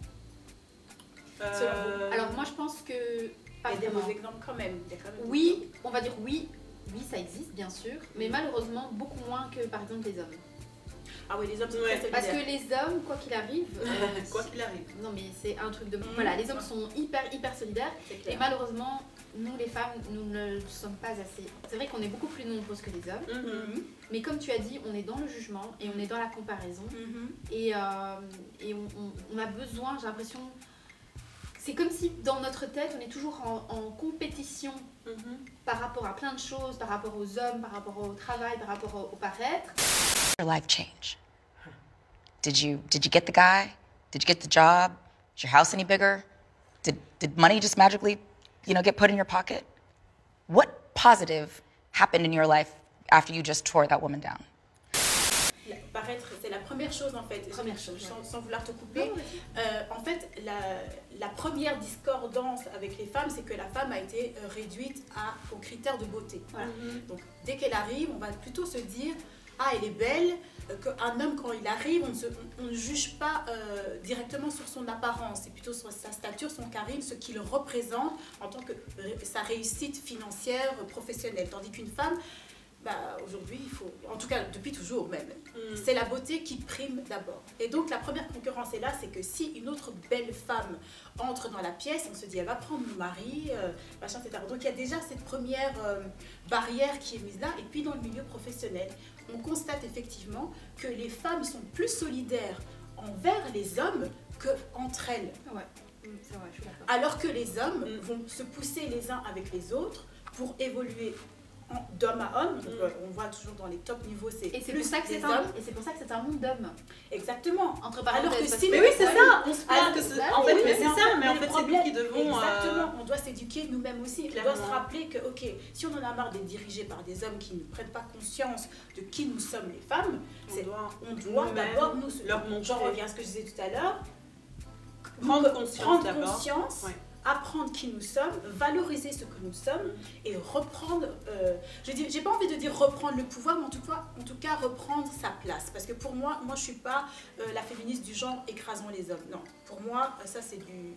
Alors moi je pense que... Il y a des mauvais exemples quand même. Oui, on va dire oui. Oui, ça existe bien sûr. Mais malheureusement beaucoup moins que par exemple les hommes. Ah oui, les hommes sont très solidaires. Parce que les hommes, quoi qu'il arrive... quoi qu'il arrive. Non mais c'est un truc de... Voilà, les hommes sont hyper solidaires. Et malheureusement, nous les femmes, nous ne sommes pas assez. C'est vrai qu'on est beaucoup plus nombreuses que les hommes. Mais comme tu as dit, on est dans le jugement et on est dans la comparaison. Et on a besoin, j'ai l'impression... C'est comme si dans notre tête, on est toujours en compétition par rapport à plein de choses, par rapport aux hommes, par rapport au travail, par rapport au paraître. Your life change? Did you get the guy? Did you get the job? Is your house any bigger? Did money just magically, get put in your pocket? What positive happened in your life after you just tore that woman down? Paraître, c'est la première chose en fait. Sans vouloir te couper. En fait, la première discordance avec les femmes, c'est que la femme a été réduite aux critères de beauté. Voilà. Donc, dès qu'elle arrive, on va plutôt se dire, ah, elle est belle. Qu'un homme, quand il arrive, on ne juge pas directement sur son apparence, c'est plutôt sur sa stature, son charisme, ce qu'il représente en tant que sa réussite financière, professionnelle. Tandis qu'une femme, aujourd'hui, il faut, en tout cas depuis toujours même, c'est la beauté qui prime d'abord. Et donc la première concurrence est là, c'est que si une autre belle femme entre dans la pièce, on se dit elle va prendre mon mari, machin, etc. Donc il y a déjà cette première barrière qui est mise là. Et puis dans le milieu professionnel, on constate effectivement que les femmes sont plus solidaires envers les hommes qu'entre elles. Ouais, c'est vrai, je suis d'accord. Alors que les hommes vont se pousser les uns avec les autres pour évoluer d'homme à homme. Donc, on voit toujours dans les top niveaux, c'est Et c'est plus pour ça que des c'est hommes. Et c'est pour ça que c'est un monde d'hommes. Exactement. Entre Alors parenthèses. que parce si Mais nous- oui, c'est ça. On se plaint Alors, que c'est... bah En fait, oui, mais c'est ça. Mais en le fait, c'est problème- nous qui devons... Exactement, on doit s'éduquer nous-mêmes aussi. On doit Clairement. se rappeler que, ok, si on en a marre d'être dirigé par des hommes qui ne prennent pas conscience de qui nous sommes les femmes, on doit nous-mêmes d'abord nous... leur montrer. J'en reviens à ce que je disais tout à l'heure. Prendre conscience d'abord. conscience, Ouais. apprendre qui nous sommes, valoriser ce que nous sommes et reprendre, j'ai pas envie de dire reprendre le pouvoir, mais en tout cas reprendre sa place. Parce que pour moi je suis pas la féministe du genre écrasons les hommes. Non, pour moi, ça c'est du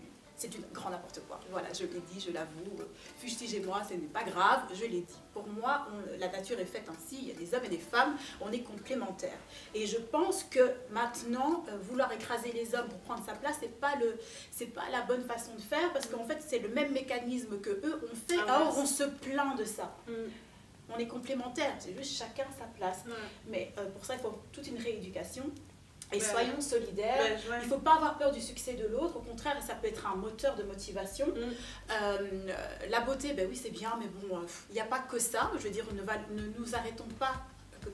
grand n'importe quoi. Voilà, je l'ai dit, je l'avoue, fustigez-moi, ce n'est pas grave, je l'ai dit. Pour moi, la nature est faite ainsi, il y a des hommes et des femmes, on est complémentaires. Et je pense que maintenant, vouloir écraser les hommes pour prendre sa place, c'est pas la bonne façon de faire, parce qu'en fait, c'est le même mécanisme que eux ont fait, or on se plaint de ça. On est complémentaires, c'est juste chacun sa place. Mais pour ça, il faut toute une rééducation. Et soyons solidaires. Il ne faut pas avoir peur du succès de l'autre. Au contraire, ça peut être un moteur de motivation. La beauté, ben oui, c'est bien, mais bon, il n'y a pas que ça. Je veux dire, ne nous arrêtons pas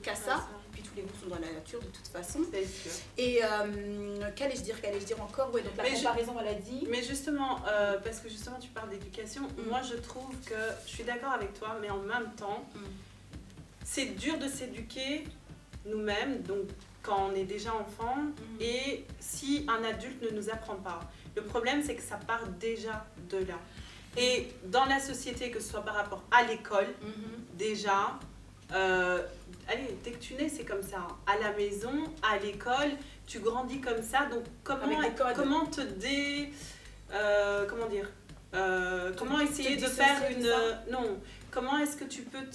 qu'à ça. Puis tous les goûts sont dans la nature de toute façon. C'est sûr. Et qu'allais-je dire encore? Ouais, donc la comparaison, on l'a dit. Mais justement, parce que justement tu parles d'éducation, moi je trouve que je suis d'accord avec toi, mais en même temps, c'est dur de s'éduquer nous-mêmes, donc quand on est déjà enfant, et si un adulte ne nous apprend pas. Le problème, c'est que ça part déjà de là. Et dans la société, que ce soit par rapport à l'école, déjà, allez, dès que tu nais, c'est comme ça. À la maison, à l'école, tu grandis comme ça. Donc, comment te comment dire comment essayer de faire une... Non, comment est-ce que tu peux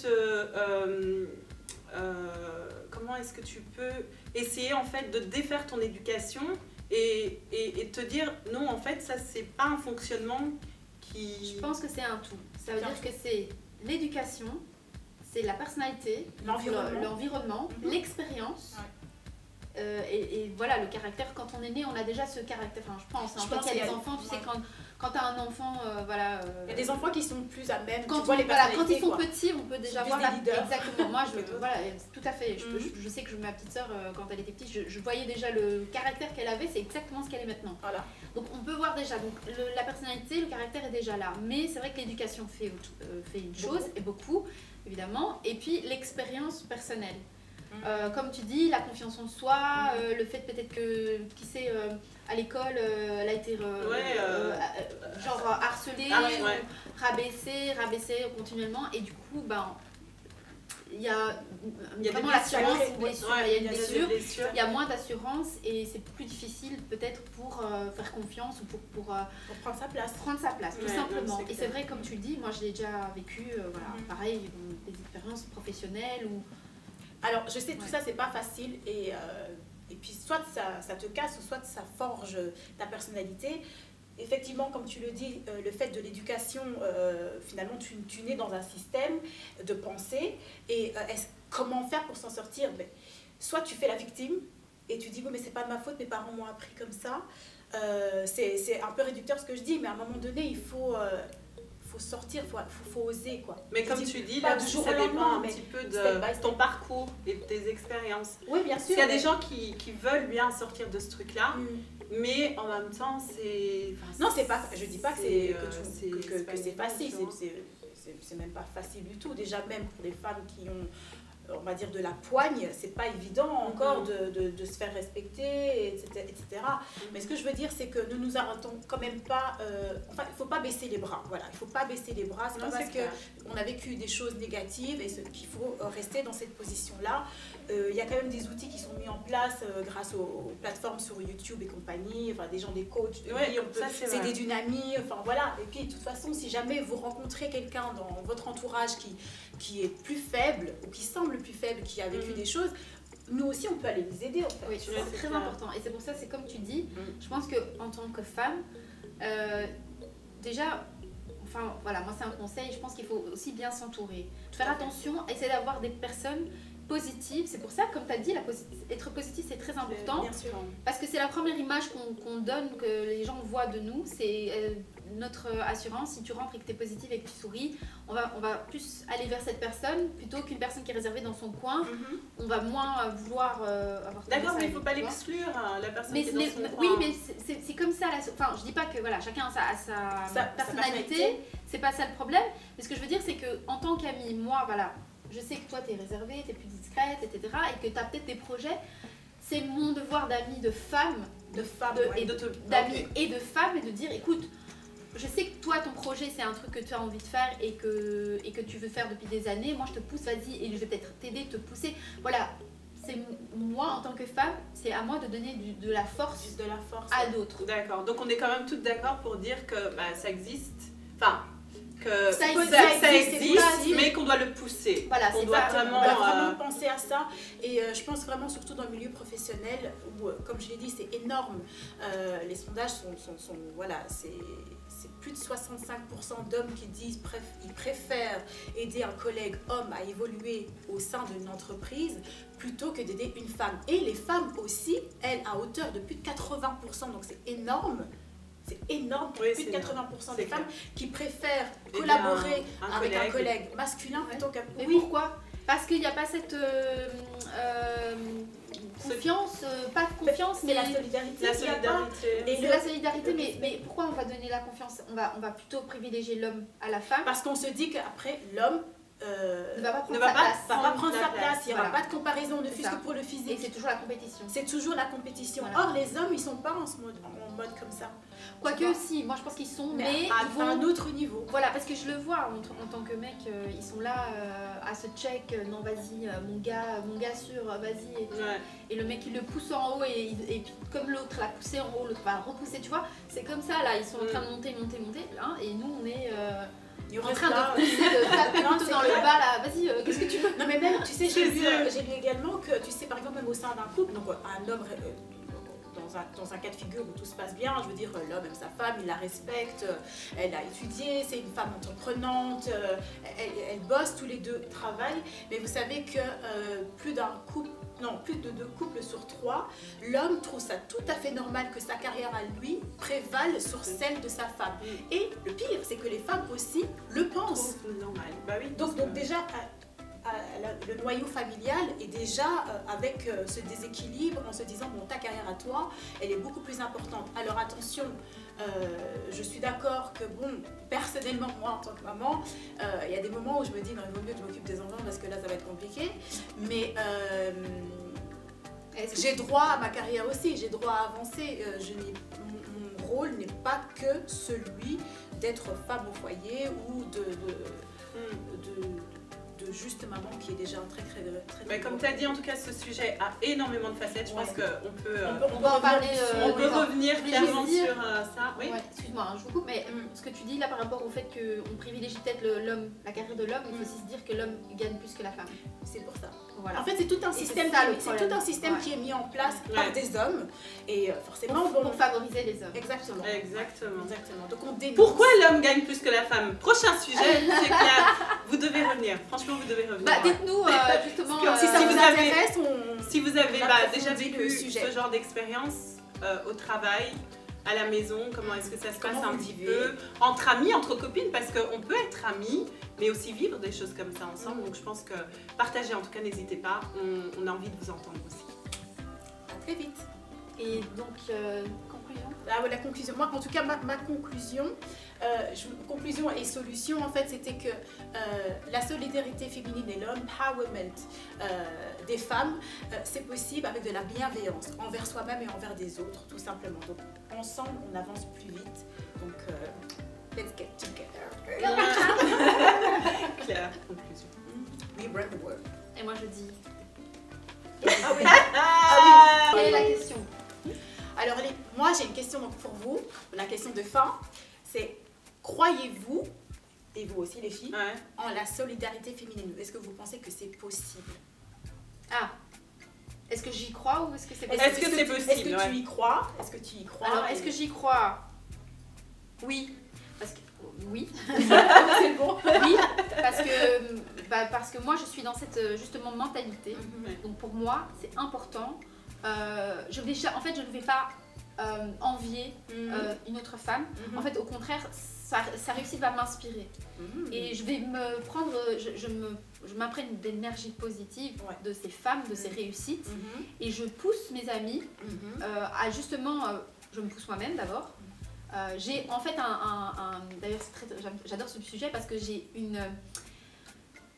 comment est-ce que tu peux essayer en fait de défaire ton éducation et te dire non, en fait, ça c'est pas un fonctionnement qui... Je pense que c'est un tout. Ça veut dire que c'est l'éducation, c'est la personnalité, l'environnement, l'expérience. Et voilà, le caractère, quand on est né, on a déjà ce caractère. Enfin, je pense. Quand il y a des enfants, tu sais, quand tu as un enfant, voilà. Il y a des enfants qui sont plus à même. Quand, tu vois les quand ils sont petits, on peut déjà voir exactement. Moi, voilà, tout à fait. Je sais que ma petite sœur, quand elle était petite, je voyais déjà le caractère qu'elle avait, c'est exactement ce qu'elle est maintenant. Voilà. Donc on peut voir déjà. Donc la personnalité, le caractère est déjà là. Mais c'est vrai que l'éducation fait une chose, et beaucoup, évidemment. Et puis l'expérience personnelle. Comme tu dis, la confiance en soi, le fait peut-être que, qui sait, à l'école, elle a été genre harcelée, rabaissée continuellement, et du coup, ben, il y a vraiment l'assurance, il y a une blessure, il y a moins d'assurance, et c'est plus difficile peut-être pour faire confiance ou pour prendre sa place. Tout simplement. Et c'est vrai, comme tu le dis, moi je l'ai déjà vécu, voilà, pareil, des expériences professionnelles ou... Alors, je sais, tout ça, c'est pas facile et puis soit ça te casse, soit ça forge ta personnalité. Effectivement, comme tu le dis, le fait de l'éducation, finalement, tu nais dans un système de pensée et comment faire pour s'en sortir? Soit tu fais la victime et tu dis, bon, mais c'est pas de ma faute, mes parents m'ont appris comme ça. C'est un peu réducteur ce que je dis, mais à un moment donné, il faut sortir, faut oser quoi. Mais comme tu dis, là aussi, ça dépend un petit peu de ton parcours et de tes expériences. Oui, bien sûr. Il y a des gens qui veulent bien sortir de ce truc-là, mais en même temps, c'est... Non, c'est pas... Je dis pas que c'est facile, c'est même pas facile du tout. Déjà, même pour les femmes qui ont, on va dire, de la poigne, c'est pas évident encore de se faire respecter, etc. Mais ce que je veux dire, c'est que ne nous arrêtons quand même pas... enfin, il faut pas baisser les bras. Voilà, il faut pas baisser les bras. C'est pas parce qu'on a vécu des choses négatives et qu'il faut rester dans cette position-là. Il y a quand même des outils qui sont mis en place grâce aux plateformes sur YouTube et compagnie, enfin, des gens, des coachs, c'est des dynamis, enfin voilà. Et puis, de toute façon, si jamais vous rencontrez quelqu'un dans votre entourage qui est plus faible ou qui semble plus faible, qui a vécu des choses, nous aussi on peut aller les aider en fait. Oui, c'est très important. Et c'est pour ça, c'est comme tu dis, je pense qu'en tant que femme, déjà, enfin voilà, moi c'est un conseil, je pense qu'il faut aussi bien s'entourer. Faire attention, essayer d'avoir des personnes positives. C'est pour ça, comme tu as dit, être positif c'est très important. Bien sûr. Parce que c'est la première image qu'on donne, que les gens voient de nous. C'est notre assurance, si tu rentres et que tu es positive et que tu souris, on va plus aller vers cette personne plutôt qu'une personne qui est réservée dans son coin. On va moins vouloir avoir. D'accord, mais il ne faut pas l'exclure, hein, la personne mais, qui est dans son coin. Oui, mais c'est comme ça. Enfin, je dis pas que voilà, chacun a sa personnalité. C'est pas ça le problème. Mais ce que je veux dire, c'est que en tant qu'amie, moi, voilà, je sais que toi, tu es réservée, tu es plus discrète, etc. Et que tu as peut-être des projets. C'est mon devoir d'amie, de femme, d'amis et de femmes, et de dire, écoute, je sais que toi, ton projet, c'est un truc que tu as envie de faire et que tu veux faire depuis des années. Moi, je te pousse, vas-y, et je vais peut-être t'aider, te pousser. Voilà, c'est moi, en tant que femme, c'est à moi de donner de la force à d'autres. D'accord, donc on est quand même toutes d'accord pour dire que ça existe. Enfin, que ça existe, mais qu'on doit le pousser. Voilà, on doit vraiment penser à ça. Et je pense vraiment, surtout dans le milieu professionnel, où, comme je l'ai dit, c'est énorme. Les sondages sont voilà, c'est plus de 65% d'hommes qui disent qu'ils préfèrent aider un collègue homme à évoluer au sein d'une entreprise plutôt que d'aider une femme. Et les femmes aussi, elles, à hauteur de plus de 80%, donc c'est énorme. C'est énorme, oui, plus de 80% des femmes qui préfèrent et collaborer avec un collègue masculin plutôt qu'un... Mais pourquoi? Parce qu'il n'y a pas cette confiance, pas de confiance, mais la solidarité. La solidarité, mais pourquoi on va donner la confiance? On va plutôt privilégier l'homme à la femme. Parce qu'on se dit qu'après, l'homme ne va pas prendre sa place. Il n'y aura pas de comparaison, ne fût-ce que pour le physique. Et c'est toujours la compétition. C'est toujours la compétition. Voilà. Or, les hommes, ils ne sont pas en mode comme ça. Quoique si, moi je pense qu'ils sont, mais ils vont à un autre niveau. Voilà, parce que je le vois en tant que mec, ils sont là à se check, non vas-y, mon gars sûr, vas-y. Et le mec il le pousse en haut et puis comme l'autre l'a poussé en haut, l'autre va repousser, tu vois. C'est comme ça là, ils sont en train de monter, hein, et nous on est... en train de pousser, de taper plutôt dans le bas là, vas-y, qu'est-ce que tu veux? Non mais même, tu sais, j'ai lu également que, tu sais, par exemple, même au sein d'un couple, donc un homme, dans un cas de figure où tout se passe bien, je veux dire, l'homme aime sa femme, il la respecte, elle a étudié, c'est une femme entreprenante, elle bosse, tous les deux travaillent, mais vous savez que plus de 2 couples sur 3, l'homme trouve ça tout à fait normal que sa carrière à lui prévale sur celle de sa femme. Et le pire, c'est que les femmes aussi le pensent. C'est normal. Bah oui. Donc déjà, le noyau familial est déjà avec ce déséquilibre en se disant, bon, ta carrière à toi, elle est beaucoup plus importante. Alors attention, je suis d'accord que, bon, personnellement, moi en tant que maman, il y a des moments où je me dis, non, il vaut mieux que je m'occupe des enfants parce que là, ça va être compliqué. Mais j'ai droit à ma carrière aussi, j'ai droit à avancer. Mon rôle n'est pas que celui d'être femme au foyer ou de juste maman qui est déjà très mais comme tu as dit, en tout cas, ce sujet a énormément de facettes. Je pense qu'on peut, on peut en parler. On peut revenir clairement sur ça. Oui. Ouais, excuse-moi, je vous coupe, mais ce que tu dis là par rapport au fait qu'on privilégie peut-être l'homme, la carrière de l'homme, il faut aussi se dire que l'homme gagne plus que la femme. C'est pour ça. Voilà. En fait, c'est tout un système, qui est mis en place par des hommes et forcément pour favoriser les hommes. Exactement. Donc on dénonce. Pourquoi l'homme gagne plus que la femme? Prochain sujet, c'est clair. Vous devez revenir. Franchement, vous devez revenir. Dites-nous justement si ça vous intéresse, si vous avez déjà vécu ce genre d'expérience au travail, à la maison, comment est-ce que ça se passe un petit peu, entre amis, entre copines, parce qu'on peut être amis, mais aussi vivre des choses comme ça ensemble. Donc je pense que partagez, en tout cas, n'hésitez pas, on a envie de vous entendre aussi. À très vite. Et donc, conclusion? La conclusion, moi en tout cas ma conclusion, conclusion et solution en fait, c'était que la solidarité féminine et l'empowerment des femmes, c'est possible avec de la bienveillance envers soi-même et envers des autres, tout simplement. Donc ensemble on avance plus vite, donc let's get together. Claire, conclusion. We run the world. Et moi je dis... Ah oui. Quelle est la question? Alors, moi j'ai une question donc, pour vous, la question de fin, c'est croyez-vous, et vous aussi les filles, en la solidarité féminine? Est-ce que vous pensez que c'est possible? Est-ce que j'y crois ou est-ce que c'est possible? Est-ce que c'est possible? Est-ce que tu y crois? Alors, est-ce que j'y crois? Oui. Oui. C'est bon. Oui, parce que moi je suis dans cette justement mentalité. Donc pour moi c'est important. En fait je ne vais pas envier une autre femme. En fait, au contraire, sa réussite va m'inspirer. Et je vais me prendre, je m'imprègne d'énergie positive de ces femmes, de ces réussites. Et je pousse mes amis à justement, je me pousse moi-même d'abord. J'ai en fait d'ailleurs j'adore ce sujet parce que j'ai une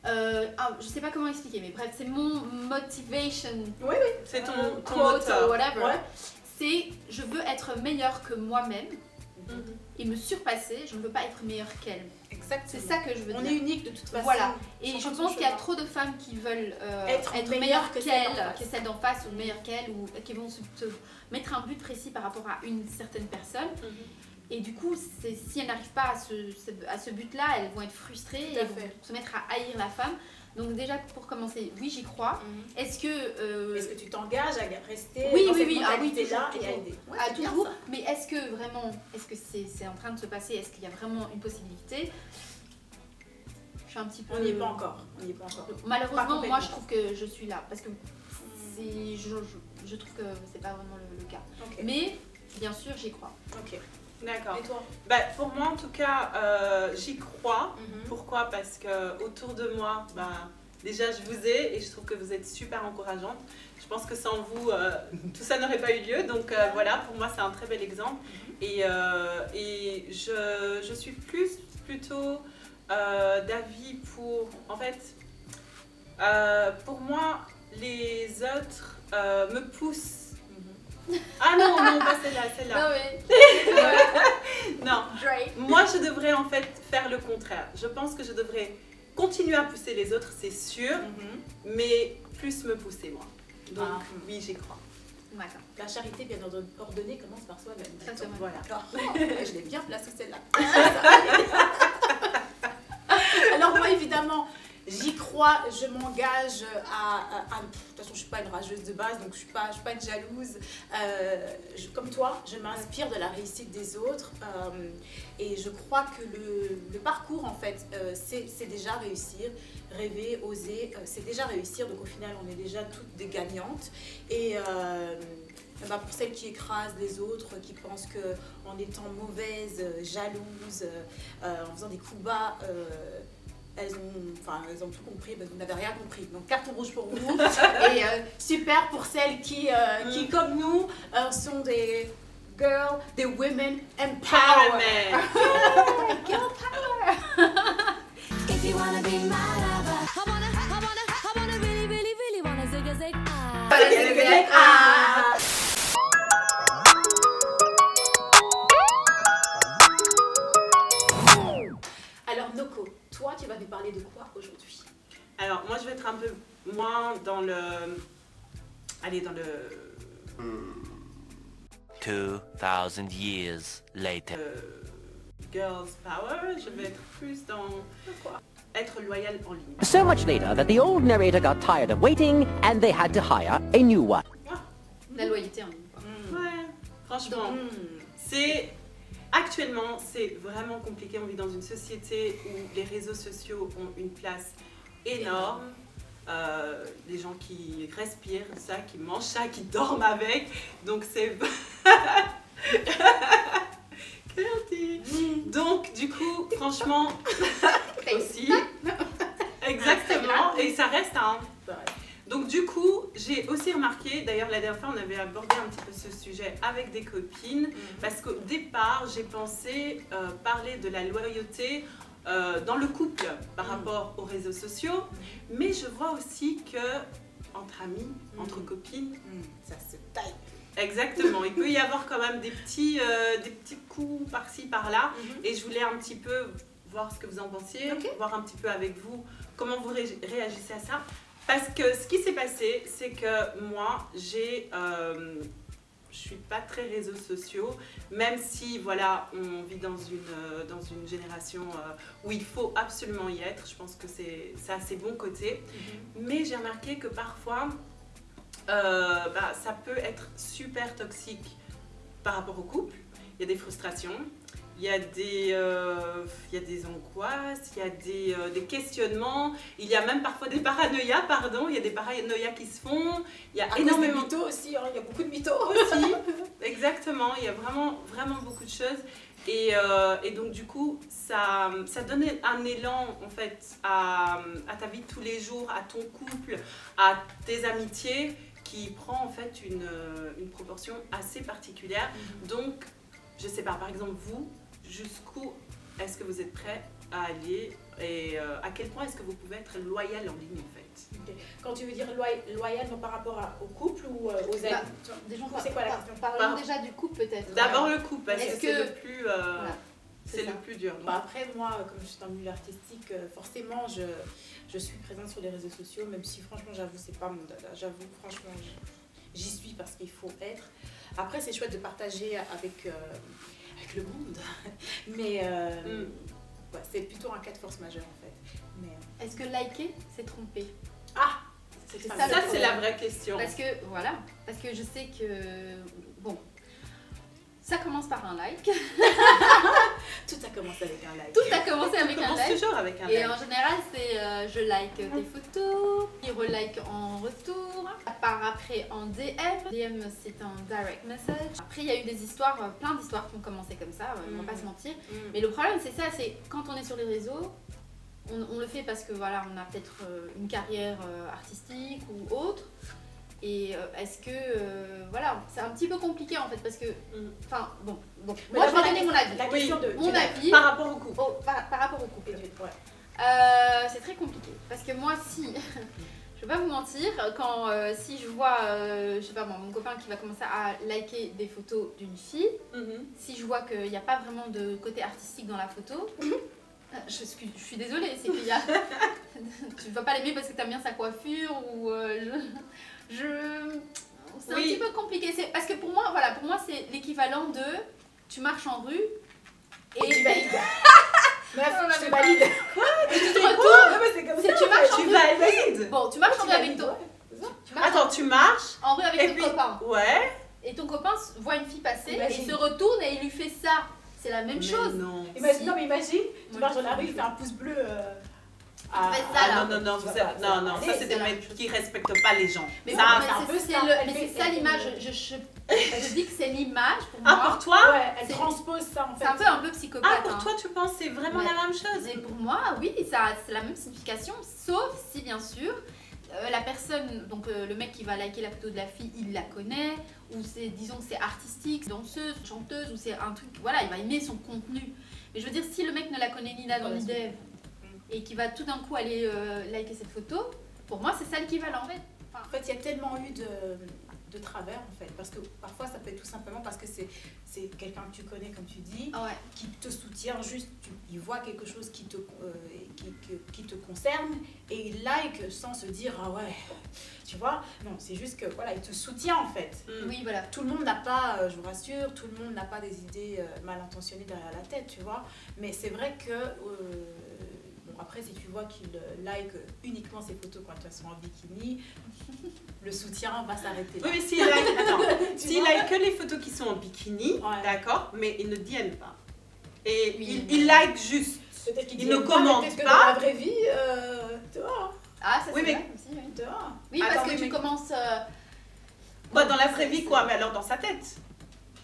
je sais pas comment expliquer, mais bref, c'est mon motivation. Oui, c'est ton quote, moteur. Whatever. Ouais. C'est je veux être meilleure que moi-même et me surpasser. Je ne veux pas être meilleure qu'elle. Exactement. C'est ça que je veux dire. On est unique de toute façon. Voilà. Et je pense qu'il y a trop de femmes qui veulent être meilleures qu'elle, que celle d'en face, ou meilleures qu'elle, ou qui vont se mettre un but précis par rapport à une certaine personne. Et du coup, si elles n'arrivent pas à ce but-là, elles vont être frustrées et vont se mettre à haïr la femme. Donc déjà, pour commencer, oui, j'y crois. Est-ce que tu t'engages à rester oui, dans oui, cette oui, mentalité là et à aider? Toujours. Mais est-ce que vraiment, est-ce que c'est en train de se passer? Est-ce qu'il y a vraiment une possibilité? Je suis un petit peu... On n'y est pas encore. On n'y est pas encore. Malheureusement, moi, je trouve que je suis là. Parce que je trouve que c'est pas vraiment le cas. Mais, bien sûr, j'y crois. D'accord. Et toi? Pour moi, en tout cas, j'y crois. Pourquoi? Parce que autour de moi, déjà, je vous ai et je trouve que vous êtes super encourageante. Je pense que sans vous, tout ça n'aurait pas eu lieu. Donc voilà, pour moi, c'est un très bel exemple. Et je suis plutôt d'avis pour... En fait, pour moi, les autres me poussent. Ah non, pas celle-là. Non, moi je devrais en fait faire le contraire. Je pense que je devrais continuer à pousser les autres, c'est sûr, mais plus me pousser moi. Donc oui, j'y crois. La charité bien ordonnée commence par soi-même. Voilà. Je l'ai bien placée celle-là. Alors moi évidemment, j'y crois, je m'engage à... De toute façon, je ne suis pas une rageuse de base, donc je ne suis pas une jalouse. Comme toi, je m'inspire de la réussite des autres. Et je crois que le parcours, en fait, c'est déjà réussir. Rêver, oser, c'est déjà réussir. Donc au final, on est déjà toutes des gagnantes. Et pour celles qui écrasent les autres, qui pensent qu'en étant mauvaises, jalouses, en faisant des coups bas... elles ont tout compris, vous n'avez rien compris. Donc carton rouge pour vous. Et super pour celles qui comme nous, sont des girls, des women empowerment. Girl power. If you wanna be my lover, I wanna really wanna zig ah. Alors Noko, toi tu vas nous parler de quoi aujourd'hui? Alors moi je vais être un peu moins dans le... Allez, dans le... 2000 years later. Girls power, je vais être plus dans... Quoi? Être loyal en ligne. So much later that the old narrator got tired of waiting and they had to hire a new one. La loyauté en ligne. Ouais, franchement, c'est... Actuellement, c'est vraiment compliqué. On vit dans une société où les réseaux sociaux ont une place énorme. Les gens qui respirent ça, qui mangent ça, qui dorment avec. Donc c'est... Donc du coup, franchement, aussi. Exactement. Et ça reste un... Donc du coup, j'ai aussi remarqué, d'ailleurs la dernière fois on avait abordé un petit peu ce sujet avec des copines, parce qu'au départ j'ai pensé parler de la loyauté dans le couple par rapport aux réseaux sociaux, mais je vois aussi que entre amis, entre copines, ça se taille. Exactement, il peut y avoir quand même des petits coups par-ci par-là, et je voulais un petit peu voir ce que vous en pensiez, voir un petit peu avec vous comment vous réagissez à ça. Parce que ce qui s'est passé, c'est que moi, je suis pas très réseaux sociaux, même si voilà, on vit dans une génération où il faut absolument y être. Je pense que ça a ses bons côtés. Mais j'ai remarqué que parfois, ça peut être super toxique par rapport au couple. Il y a des frustrations. il y a des angoisses, il y a des questionnements, il y a même parfois des paranoïas, il y a des paranoïas qui se font, il y a énormément de mythos aussi, hein, il y a beaucoup de mythos aussi. Exactement, il y a vraiment beaucoup de choses. Et donc du coup, ça donne un élan en fait à ta vie de tous les jours, à ton couple, à tes amitiés, qui prend en fait une proportion assez particulière. Donc, je sais pas, par exemple vous, jusqu'où est-ce que vous êtes prêt à aller et à quel point est-ce que vous pouvez être loyal en ligne en fait? Okay. Quand tu veux dire loyal, non, par rapport au couple ou aux amis? C'est quoi la question? Parlons déjà du couple peut-être. D'abord le couple, parce que c'est le plus... Voilà. C'est le plus dur. Après, moi, comme je suis dans le milieu artistique, forcément, je suis présente sur les réseaux sociaux, même si franchement, j'avoue, c'est pas mon dada. J'avoue, franchement, j'y suis parce qu'il faut être. Après, c'est chouette de partager avec le monde. Mais ouais, c'est plutôt un cas de force majeure, en fait. Mais, est-ce que liker, c'est tromper? Ah, ça c'est la vraie question. Parce que, voilà, parce que je sais que, bon, ça commence par un like. Tout a commencé avec un like. Tout a commencé avec un like. Toujours avec un like. Et en général, c'est je like tes photos, il relike en retour, ça part après en DM. DM, c'est un direct message. Après, il y a eu des histoires, plein d'histoires qui ont commencé comme ça, on va pas se mentir. Mais le problème, c'est ça, c'est quand on est sur les réseaux, on le fait parce que voilà, on a peut-être une carrière artistique ou autre. Et est-ce que, voilà, c'est un petit peu compliqué en fait parce que, enfin, bon, moi je vais donner mon avis. La question de mon avis par rapport au couple. Par rapport au couple. Ouais. C'est très compliqué parce que moi, si, je vais pas vous mentir, quand si je vois, je sais pas moi, mon copain qui va commencer à liker des photos d'une fille, si je vois qu'il n'y a pas vraiment de côté artistique dans la photo, je suis désolée, c'est qu'il y a, tu vas pas l'aimer parce que tu aimes bien sa coiffure ou c'est un petit peu compliqué. Parce que pour moi, voilà, c'est l'équivalent de tu marches en rue et tu valides. Meuf, je te valide. Et tu te retournes. C'est comme Tu ça. marches en Tu rue. valides. Bon, tu marches en rue avec toi. Attends, tu marches en rue avec ton copain. Ouais. Et ton copain voit une fille passer, Imagine. il se retourne et il lui fait ça. C'est la même chose. Non. Imagine, non, mais imagine, tu Moi, marches je dans la rue, trouve il fait un pouce bleu. fait ça, là. Non, ça c'est des mecs qui respectent pas les gens. Mais Ça, bon, c'est un peu c'est ça. ça l'image. Je dis que c'est l'image pour moi. pour toi Ouais, elle c'est- transpose ça en fait. C'est un peu psychopathe. Ah, pour hein. toi, tu penses que c'est vraiment Ouais. la même chose? Mais pour moi, oui, ça c'est la même signification, sauf si bien sûr la personne, donc le mec qui va liker la photo de la fille, il la connaît, ou c'est, disons que c'est artistique, danseuse, chanteuse, ou c'est un truc, voilà, il va aimer son contenu. Mais je veux dire, si le mec ne la connaît ni d'Adam ni d'Ève, et qui va tout d'un coup aller liker cette photo, pour moi c'est ça l'équivalent en fait. Enfin, En fait, il y a tellement eu de travers en fait, parce que parfois ça peut être tout simplement parce que c'est quelqu'un que tu connais comme tu dis, ouais. qui te soutient juste, il voit quelque chose qui te concerne et il like sans se dire ah ouais, tu vois, non, c'est juste que voilà, il te soutient en fait. Oui, voilà. Tout le monde n'a pas, je vous rassure, tout le monde n'a pas des idées mal intentionnées derrière la tête, tu vois, mais c'est vrai que après, si tu vois qu'il like uniquement ses photos quand elles sont en bikini, le soutien va s'arrêter. Oui, mais s'il like, s'il vois like que les photos qui sont en bikini, Ouais. d'accord, mais il ne DM pas. Et Oui. il like juste. Peut-être qu'il Il dit ne pas, commente mais peut-être que pas. dans la vraie vie, tu vois, Ah, ça Oui, c'est mais- vrai aussi, oui. tu vois. Oui, parce Attends, que mais- tu commences... Quoi, dans la vraie vie, quoi? Mais alors dans sa tête.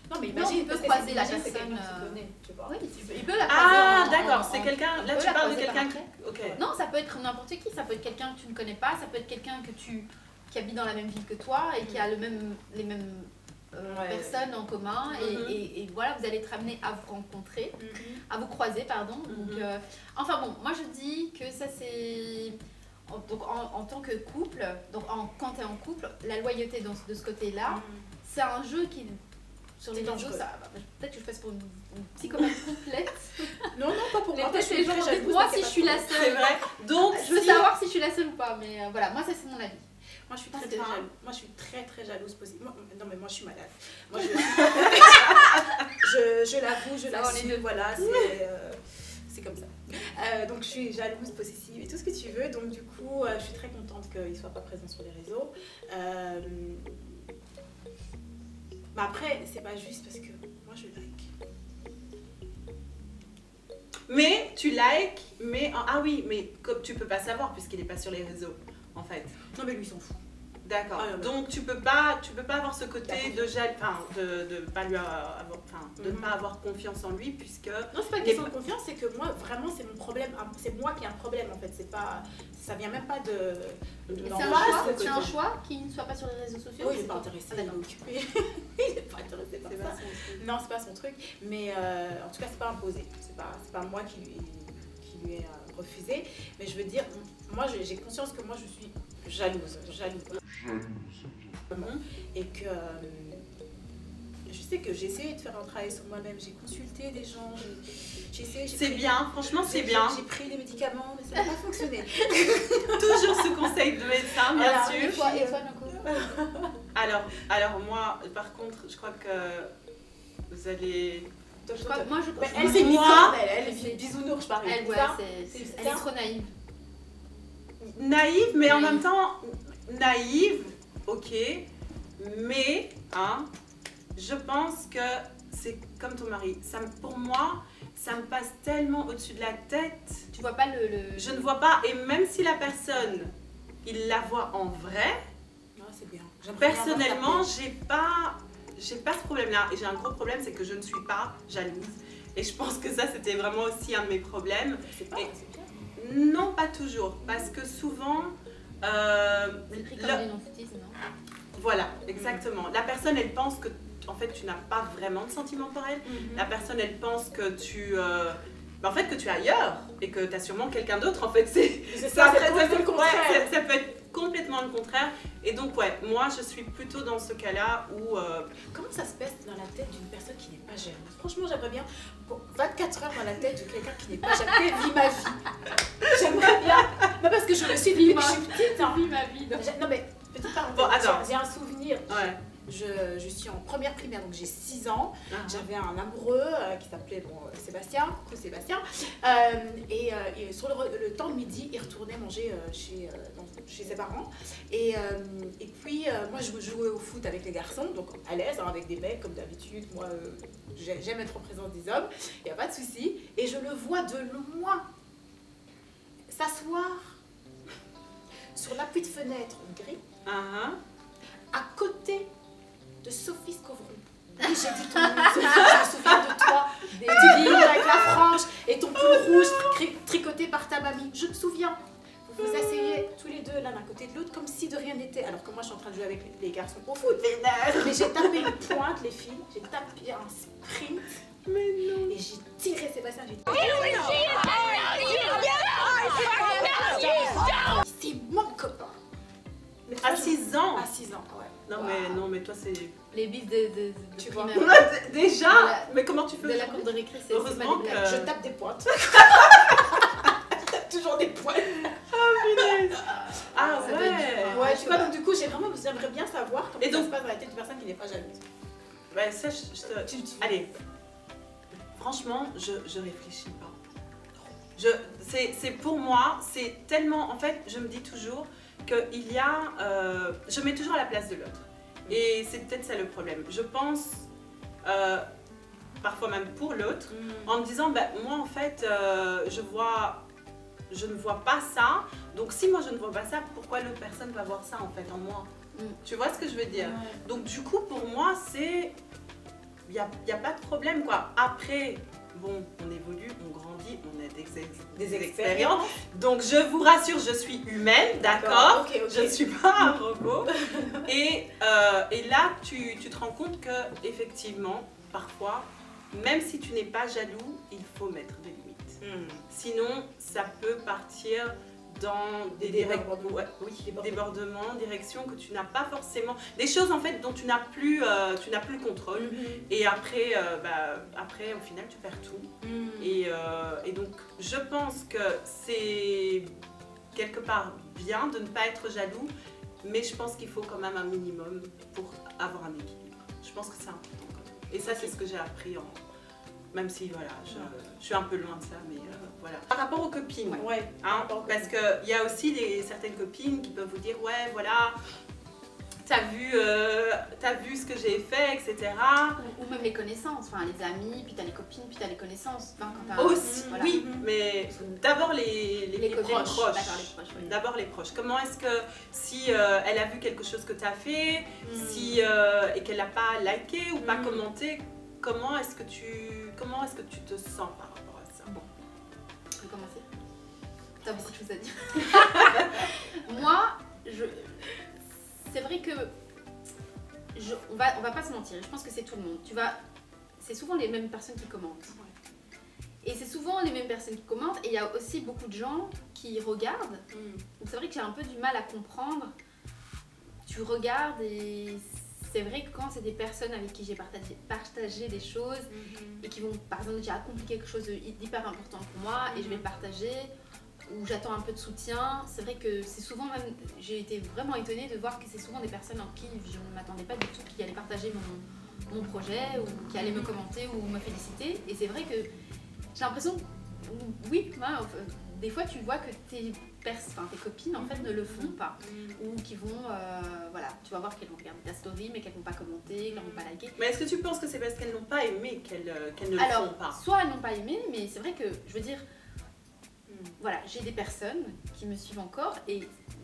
Non, mais Non, imagine, il peut parce que croiser la imagine, c'est personne, quelqu'un que tu connais, tu vois. Oui, il peut la croiser Ah, en- d'accord, en- c'est en- quelqu'un. il Là, peut tu la parles de croiser par quelqu'un. après. Ok. Non, ça peut être n'importe qui, ça peut être quelqu'un que tu ne connais pas, ça peut être quelqu'un qui habite dans la même ville que toi et qui a les mêmes Ouais. personnes en commun et voilà, vous allez être amenés à vous rencontrer, à vous croiser, pardon. Donc, enfin bon, moi je dis que ça c'est... Donc en tant que couple, donc quand tu es en couple, la loyauté de ce côté-là, c'est un jeu qui... Sur les C'est réseaux, dangereux. peut-être que je passe pour une psychomane complète. Non, non, pas pour moi. Les Je suis gens, très jalouse, dites-moi mais si je suis la C'est seule. vrai. Donc, Je veux si- savoir si je suis la seule ou pas, mais voilà, moi ça c'est mon avis. Moi, je suis Parce très, que- très jalouse. Moi, je suis très, très jalouse. Non, mais moi, je suis malade. Moi, je l'avoue, je Ça va, on est l'assume. deux. Voilà, c'est comme ça. Donc, je suis jalouse, possessive et tout ce que tu veux. Donc, du coup, je suis très contente qu'il ne soit pas présent sur les réseaux. Mais après, c'est pas juste parce que moi, je like. Mais tu likes, mais... Ah oui, mais comme tu peux pas savoir puisqu'il est pas sur les réseaux, en fait. Non mais lui il s'en fout. D'accord. Ah, ouais. Donc tu peux pas avoir ce côté de pas lui avoir, de ne pas avoir confiance en lui puisque. Non, c'est pas une question de confiance, c'est que moi vraiment c'est mon problème, c'est moi qui ai un problème en fait, c'est pas, ça vient même pas de C'est un choix qu'il ne soit pas sur les réseaux sociaux. Oui, il est pas intéressé, il est occupé. Il est pas intéressé par ça. Non, c'est pas son truc, mais en tout cas c'est pas imposé, c'est pas moi qui lui ai refusé, mais je veux dire, moi j'ai conscience que moi je suis jalouse. Et que je sais que j'ai essayé de faire un travail sur moi-même, j'ai consulté des gens, j'ai essayé. C'est bien, franchement c'est bien. J'ai pris des médicaments, mais ça n'a pas fonctionné. Toujours ce conseil de médecin, bien Alors, sûr. Et toi, Nico? Alors moi, par contre, je crois que vous allez. Moi je crois. Elle c'est moi, elle est bisounours, par Elle, exemple. ouais, elle est trop naïve. Naïve, mais en Naïve. même temps, naïve, ok, mais je pense que c'est comme ton mari. Pour moi, ça me passe tellement au-dessus de la tête. Tu vois pas le... Je ne vois pas, et même si la personne, il la voit en vrai, Non, c'est bien. personnellement, j'ai pas ce problème-là. Et j'ai un gros problème, c'est que je ne suis pas jalouse. Et je pense que ça, c'était vraiment aussi un de mes problèmes. C'est bien. Non, pas toujours, parce que souvent... C'est pris comme des non-foutistes, non? Voilà, exactement. La personne, elle pense que en fait, tu n'as pas vraiment de sentiments pour elle. La personne, elle pense que tu que tu es ailleurs et que tu as sûrement quelqu'un d'autre. En fait, c'est ça, c'est complètement le contraire. Ouais, ça peut être complètement le contraire. Et donc, ouais, moi, je suis plutôt dans ce cas-là où... Comment ça se passe dans la tête d'une personne qui n'est pas jalouse? Franchement, j'aimerais bien, pour 24 heures dans la tête de quelqu'un qui n'est pas jaloux, vis ma vie. J'aimerais bien. Non, parce que je me suis dit, je suis petite. Hein. Vis ma vie. Non, mais petite parenthèse, Bon, attends. j'ai un souvenir. Ouais. Je suis en première primaire, donc j'ai 6 ans. J'avais un amoureux qui s'appelait Sébastien, coucou Sébastien. Et sur le temps de midi, il retournait manger chez ses parents. Et puis, moi, je jouais au foot avec les garçons, donc à l'aise, hein, avec des mecs, comme d'habitude. Moi, j'aime être en présence des hommes, il n'y a pas de souci. Et je le vois de loin s'asseoir sur l'appui de fenêtre gris, à côté de Sophie Scovron. Oui, j'ai dit ton nom, Sophie, je me souviens de toi, des jeans avec la frange et ton pull rouge tricoté par ta mamie. Je me souviens. Vous vous asseyez tous les deux l'un à côté de l'autre comme si de rien n'était. Alors que moi, je suis en train de jouer avec les garçons au foot. Mais j'ai tapé une pointe, les filles. J'ai tapé un sprint. Mais non. Et j'ai tiré Sébastien. J'ai dit... C'est mon copain. À 6 ans. À 6 ans, ouais. Non, mais toi, c'est... Les bifs de Tu vois. primaire. Déjà. Mais comment tu fais De la cour de récré, c'est pas Heureusement des que... blagues. Je tape des pointes. Je tape toujours des pointes. Ah Ça doit être ouais. dur, Ouais, tu vois, donc du coup, j'aimerais bien savoir comment Et donc- ça se passe dans la tête d'une personne qui n'est pas jalouse. Ouais, ça, Allez. Franchement, je réfléchis pas. C'est pour moi, c'est tellement... En fait, je me dis toujours qu'il y a... je mets toujours à la place de l'autre. Et c'est peut-être ça le problème. Je pense, parfois même pour l'autre, en me disant, bah, moi en fait, je ne vois pas ça. Donc si moi je ne vois pas ça, pourquoi l'autre personne va voir ça en fait en moi? Tu vois ce que je veux dire? Donc du coup, pour moi, c'est... Il n'y a pas de problème quoi. Après, bon, on évolue, on grandit, on a des expériences. Donc je vous rassure, je suis humaine, d'accord? Ok. Je ne suis pas un robot. Et là, tu te rends compte que effectivement, parfois, même si tu n'es pas jaloux, il faut mettre des limites. Sinon, ça peut partir dans des débordements, directions que tu n'as pas forcément, des choses en fait dont tu n'as plus le contrôle. Et après, après au final tu perds tout. Et donc je pense que c'est quelque part bien de ne pas être jaloux, mais je pense qu'il faut quand même un minimum pour avoir un équilibre. Je pense que c'est important quand même. Et ça c'est ce que j'ai appris même si voilà, je suis un peu loin de ça, mais voilà. Par rapport aux copines, parce qu'il y a aussi certaines copines qui peuvent vous dire, ouais, voilà, t'as vu t'as vu ce que j'ai fait, etc. Ou même les connaissances, enfin les amis, puis t'as les copines, puis t'as les connaissances. Enfin, quand t'as Aussi, voilà. oui, mais d'abord les copines, proches. d'accord, les proches, oui. D'abord les proches. Comment est-ce que si elle a vu quelque chose que tu as fait, si et qu'elle n'a pas liké ou pas commenté, comment est-ce que tu te sens par rapport à ça? Bon, je vais commencer. T'as beaucoup de choses à dire. Moi, c'est vrai que on va pas se mentir. Je pense que c'est tout le monde. C'est souvent les mêmes personnes qui commentent. Et c'est souvent les mêmes personnes qui commentent. Et il y a aussi beaucoup de gens qui regardent. Donc c'est vrai que j'ai un peu du mal à comprendre. Tu regardes et c'est vrai que quand c'est des personnes avec qui j'ai partagé des choses et qui vont, par exemple, j'ai accompli quelque chose d'hyper important pour moi et je vais le partager, ou j'attends un peu de soutien, c'est vrai que c'est souvent même, j'ai été vraiment étonnée de voir que c'est souvent des personnes en qui je ne m'attendais pas du tout qui allaient partager mon projet ou qui allaient me commenter ou me féliciter. Et c'est vrai que j'ai l'impression, oui, des fois tu vois que tes copines en fait ne le font pas ou qui vont, voilà, tu vas voir qu'elles vont regarder ta story mais qu'elles vont pas commenter, qu'elles vont pas liker. Mais est-ce que tu penses que c'est parce qu'elles n'ont pas aimé qu'elles ne le font pas? Soit elles n'ont pas aimé, mais c'est vrai que je veux dire, voilà, j'ai des personnes qui me suivent encore,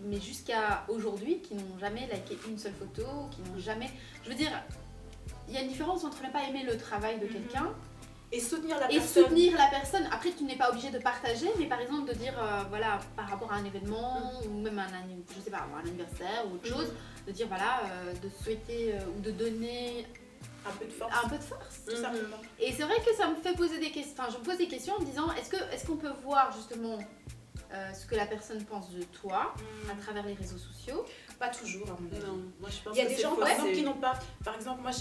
mais jusqu'à aujourd'hui, qui n'ont jamais liké une seule photo, qui n'ont jamais... Je veux dire, il y a une différence entre ne pas aimer le travail de quelqu'un Et soutenir la personne. Après, tu n'es pas obligé de partager, mais par exemple de dire, voilà, par rapport à un événement, ou même un anniversaire ou autre chose, de dire, voilà, de souhaiter ou de donner... Un peu de force. Un peu de force, tout simplement. Et c'est vrai que ça me fait poser des questions. Enfin, je me pose des questions en me disant est-ce qu'on peut voir justement ce que la personne pense de toi à travers les réseaux sociaux? Pas toujours, à mon avis. Non, moi je pense il y a que des c'est gens faux, par exemple qui n'ont pas. Par exemple, moi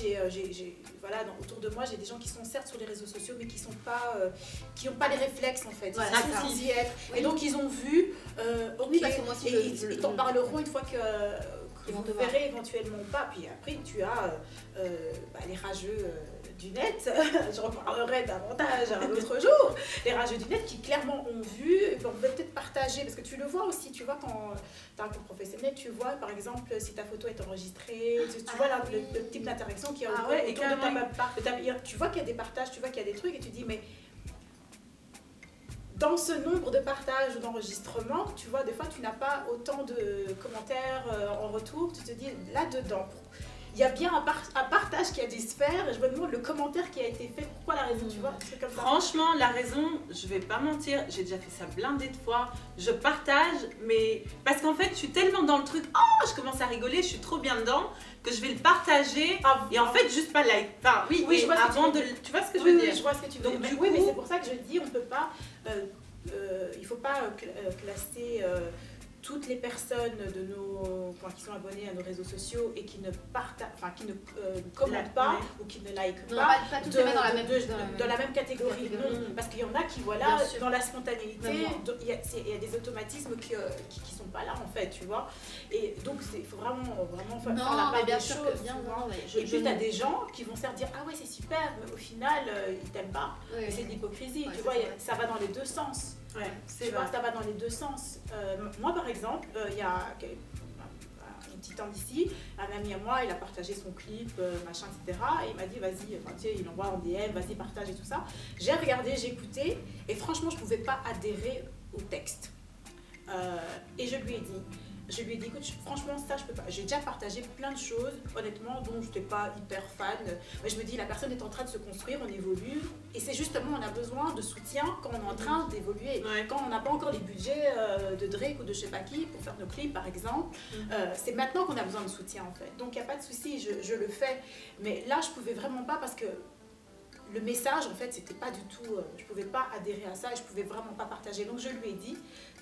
voilà, autour de moi, j'ai des gens qui sont certes sur les réseaux sociaux, mais qui n'ont pas les réflexes en fait. Voilà, Ils sont sans y être. Oui. Et donc ils ont vu. Ok. Oui, parce que moi aussi, et ils t'en parleront une fois que vous te verrez éventuellement ou pas. Puis après, tu as les rageux du net. Je reparlerai davantage un autre jour. Les rageux du net qui clairement ont vu, et vont peut-être partager, parce que tu le vois aussi, tu vois quand tu as un compte professionnel, tu vois par exemple si ta photo est enregistrée, tu vois le type d'interaction qu'il y a autour de ta... Tu vois qu'il y a des partages, tu vois qu'il y a des trucs et tu dis mais... Dans ce nombre de partages ou d'enregistrements, tu vois, des fois, tu n'as pas autant de commentaires en retour. Tu te dis, là-dedans, il y a bien un partage qui a dû se faire. Et je me demande le commentaire qui a été fait. Pourquoi la raison, tu vois, c'est comme ça. Franchement, la raison, je vais pas mentir, j'ai déjà fait ça blindé de fois. Je partage, mais parce qu'en fait, je suis tellement dans le truc, oh, je commence à rigoler, je suis trop bien dedans, que je vais le partager. Et en fait, juste pas like. Enfin, oui, je vois avant de... Tu vois ce que je veux dire? Je vois ce que tu veux dire. Oui, mais c'est pour ça que je dis, on peut pas... il ne faut pas classer toutes les personnes qui sont abonnées à nos réseaux sociaux et qui ne commentent pas ou qui ne likent pas, pas toutes les mettre dans la même catégorie. Non, parce qu'il y en a qui, voilà, dans la spontanéité, il y a des automatismes qui ne sont pas là en fait, tu vois. Et donc il faut vraiment faire la part des choses. Et puis tu as des gens qui vont se dire ah ouais c'est super, mais au final ils t'aiment pas. Et c'est de l'hypocrisie, tu vois, ça va dans les deux sens. Ouais, tu vois, ça va dans les deux sens. Moi, par exemple, il y a un petit temps d'ici, un ami à moi, il a partagé son clip, machin, etc. Et il m'a dit, vas-y, tu sais, il envoie en DM, vas-y, partage et tout ça. J'ai regardé, j'ai écouté, et franchement, je ne pouvais pas adhérer au texte. Et je lui ai dit, écoute, franchement, ça, je peux pas. J'ai déjà partagé plein de choses, honnêtement, dont je n'étais pas hyper fan. Mais je me dis, la personne est en train de se construire, on évolue. Et c'est justement, on a besoin de soutien quand on est en train d'évoluer. Ouais. Quand on n'a pas encore les budgets de Drake ou de je sais pas qui pour faire nos clips, par exemple. C'est maintenant qu'on a besoin de soutien, en fait. Donc, il n'y a pas de souci, je le fais. Mais là, je pouvais vraiment pas parce que le message, en fait, c'était pas du tout... je pouvais pas adhérer à ça et je pouvais vraiment pas partager. Donc, je lui ai dit,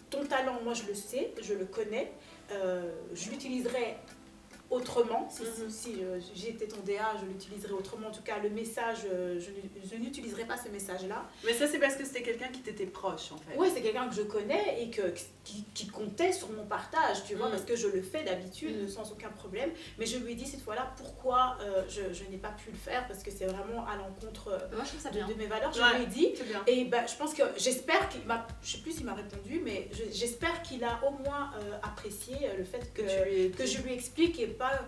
ton talent, moi, je le sais, je le connais. Je l'utiliserai autrement. Si j'étais ton DA, je l'utiliserais autrement. En tout cas, le message, je n'utiliserai pas ce message-là. Mais ça, c'est parce que c'était quelqu'un qui t'était proche, en fait. Oui, c'est quelqu'un que je connais et qui comptait sur mon partage, tu vois, parce que je le fais d'habitude sans aucun problème. Mais je lui ai dit cette fois-là pourquoi je n'ai pas pu le faire, parce que c'est vraiment à l'encontre de mes valeurs. Je lui ai dit. Et je pense que j'espère qu'il m'a, je sais plus s'il m'a répondu, mais j'espère qu'il a au moins apprécié le fait que je lui explique et pas...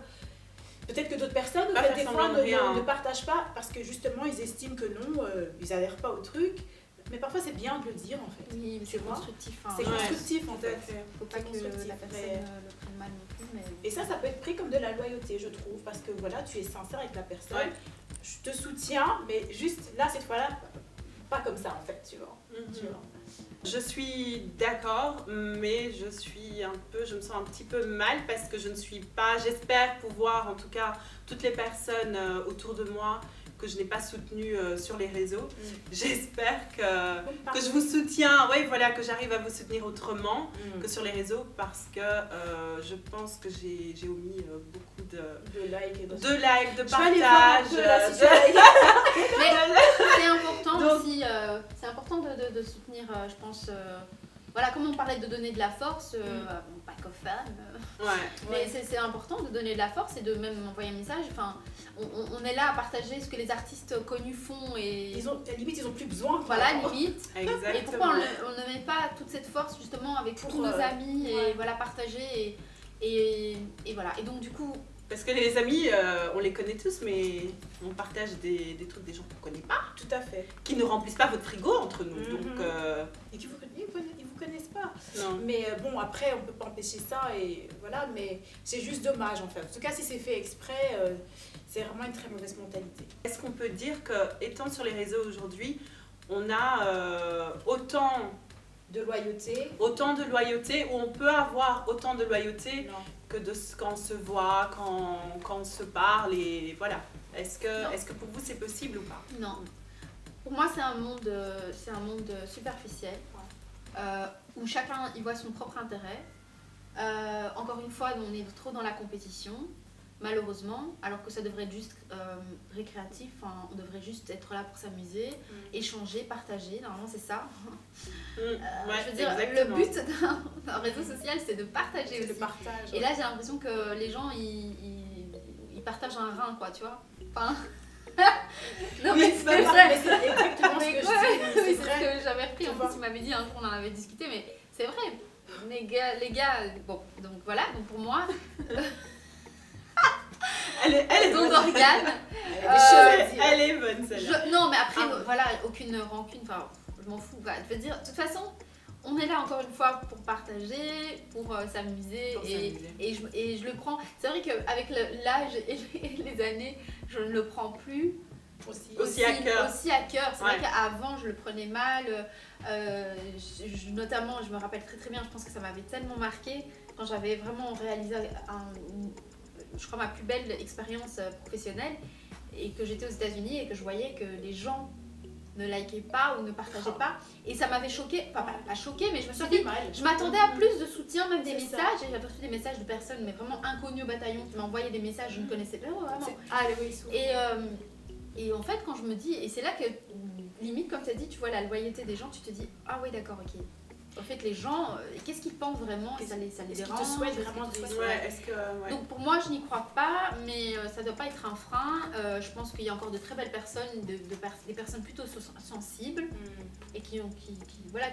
Peut-être que d'autres personnes, Pas en fait, faire des semblant fois, de rien. ne partagent pas parce que justement, ils estiment que non, ils adhèrent pas au truc. Mais parfois, c'est bien de le dire, en fait. Oui, mais Tu c'est vois, constructif. Hein. c'est Ouais. constructif, en Tout à fait. fait. Faut pas c'est que constructif, la personne mais- le prenne mal non plus. Mais... Et ça peut être pris comme de la loyauté, je trouve, parce que voilà, tu es sincère avec la personne. Ouais. Je te soutiens, mais juste là, cette fois-là, pas comme ça, en fait, tu vois. Tu vois. Je suis d'accord, mais je me sens un petit peu mal parce que je ne suis pas, j'espère pouvoir, en tout cas, toutes les personnes autour de moi que je n'ai pas soutenues sur les réseaux, j'espère que je vous soutiens, ouais, voilà, que j'arrive à vous soutenir autrement que sur les réseaux parce que je pense que j'ai omis beaucoup De like et de likes, de Je vais aller voir un partages, peu, là, si de- tu as like. Mais c'est important Donc- aussi, c'est important de soutenir, je pense, voilà, comme on parlait de donner de la force, bon, pas qu'aux femmes, mais c'est important de donner de la force et de même envoyer un message. Enfin, on est là à partager ce que les artistes connus font et Limite, ils ont plus besoin. voilà, limite. Exactement. Et pourquoi on ne met pas toute cette force justement avec Pour, tous nos amis et ouais. voilà, partager et voilà. Et donc du coup, Parce que les amis, on les connaît tous, mais on partage des trucs des gens qu'on ne connaît pas, Tout à fait. qui ne remplissent pas votre frigo entre nous. Mhm. Donc, Et qui ils vous connaissent pas. non. Mais bon, après, on peut pas empêcher ça et voilà, mais c'est juste dommage en fait. En tout cas, si c'est fait exprès, c'est vraiment une très mauvaise mentalité. Est-ce qu'on peut dire que, étant sur les réseaux aujourd'hui, on a autant De loyauté. de loyauté, ou on peut avoir autant de loyauté Non. que quand on se voit, quand on se parle, et voilà. Non. Est-ce que pour vous c'est possible ou pas? non. Pour moi, c'est un monde superficiel où chacun y voit son propre intérêt. Encore une fois, on est trop dans la compétition, malheureusement, alors que ça devrait être juste récréatif. Enfin, on devrait juste être là pour s'amuser, échanger, partager. Normalement, c'est ça. Ouais, je veux dire, exactement. le but d'un réseau social, c'est de partager C'est aussi. le partage. Et là, j'ai l'impression que les gens, ils partagent un rein, quoi, tu vois. Enfin... non, mais c'est Mais vrai. c'est exactement ce Mais que quoi, je dis. c'est C'est ce vrai. que j'avais repris. En Tu vois. plus, tu m'avais dit un jour, on en avait discuté, mais c'est vrai. Les gars, bon, donc voilà, donc pour moi, Elle est don bonne. d'organes. Elle a des choses à dire. Elle est bonne celle-là. Non, mais après, Ah. voilà, aucune rancune, enfin, je m'en fous. Quoi. Je veux dire, de toute façon, on est là encore une fois pour partager, pour s'amuser, Pour s'amuser. et je le prends. C'est vrai qu'avec l'âge et les années, je ne le prends plus Aussi à cœur. Aussi à cœur. C'est Ouais. vrai qu'avant, je le prenais mal. Notamment, je me rappelle très très bien, je pense que ça m'avait tellement marqué quand j'avais vraiment réalisé je crois, ma plus belle expérience professionnelle et que j'étais aux États-Unis et que je voyais que les gens ne likaient pas ou ne partageaient pas. Et ça m'avait choqué, enfin pas choqué, mais je me suis Ça dit, fait mal. je m'attendais à plus de soutien, même des C'est ça. messages. Et j'avais reçu des messages de personnes, mais vraiment inconnues au bataillon, qui m'envoyaient des messages, je ne connaissais pas vraiment. Ah, oui, souvent. Et en fait, quand je me dis, et c'est là que, limite, comme tu as dit, tu vois la loyauté des gens, tu te dis, ah oui, d'accord, ok. En fait, les gens, qu'est-ce qu'ils pensent vraiment? Ça les Est-ce qu'ils dérange? te souhaitent est-ce qu'ils vraiment te des- souhaitent- Ouais, est-ce que. Ouais. Donc pour moi, je n'y crois pas, mais ça ne doit pas être un frein. Je pense qu'il y a encore de très belles personnes, des personnes plutôt sensibles et qui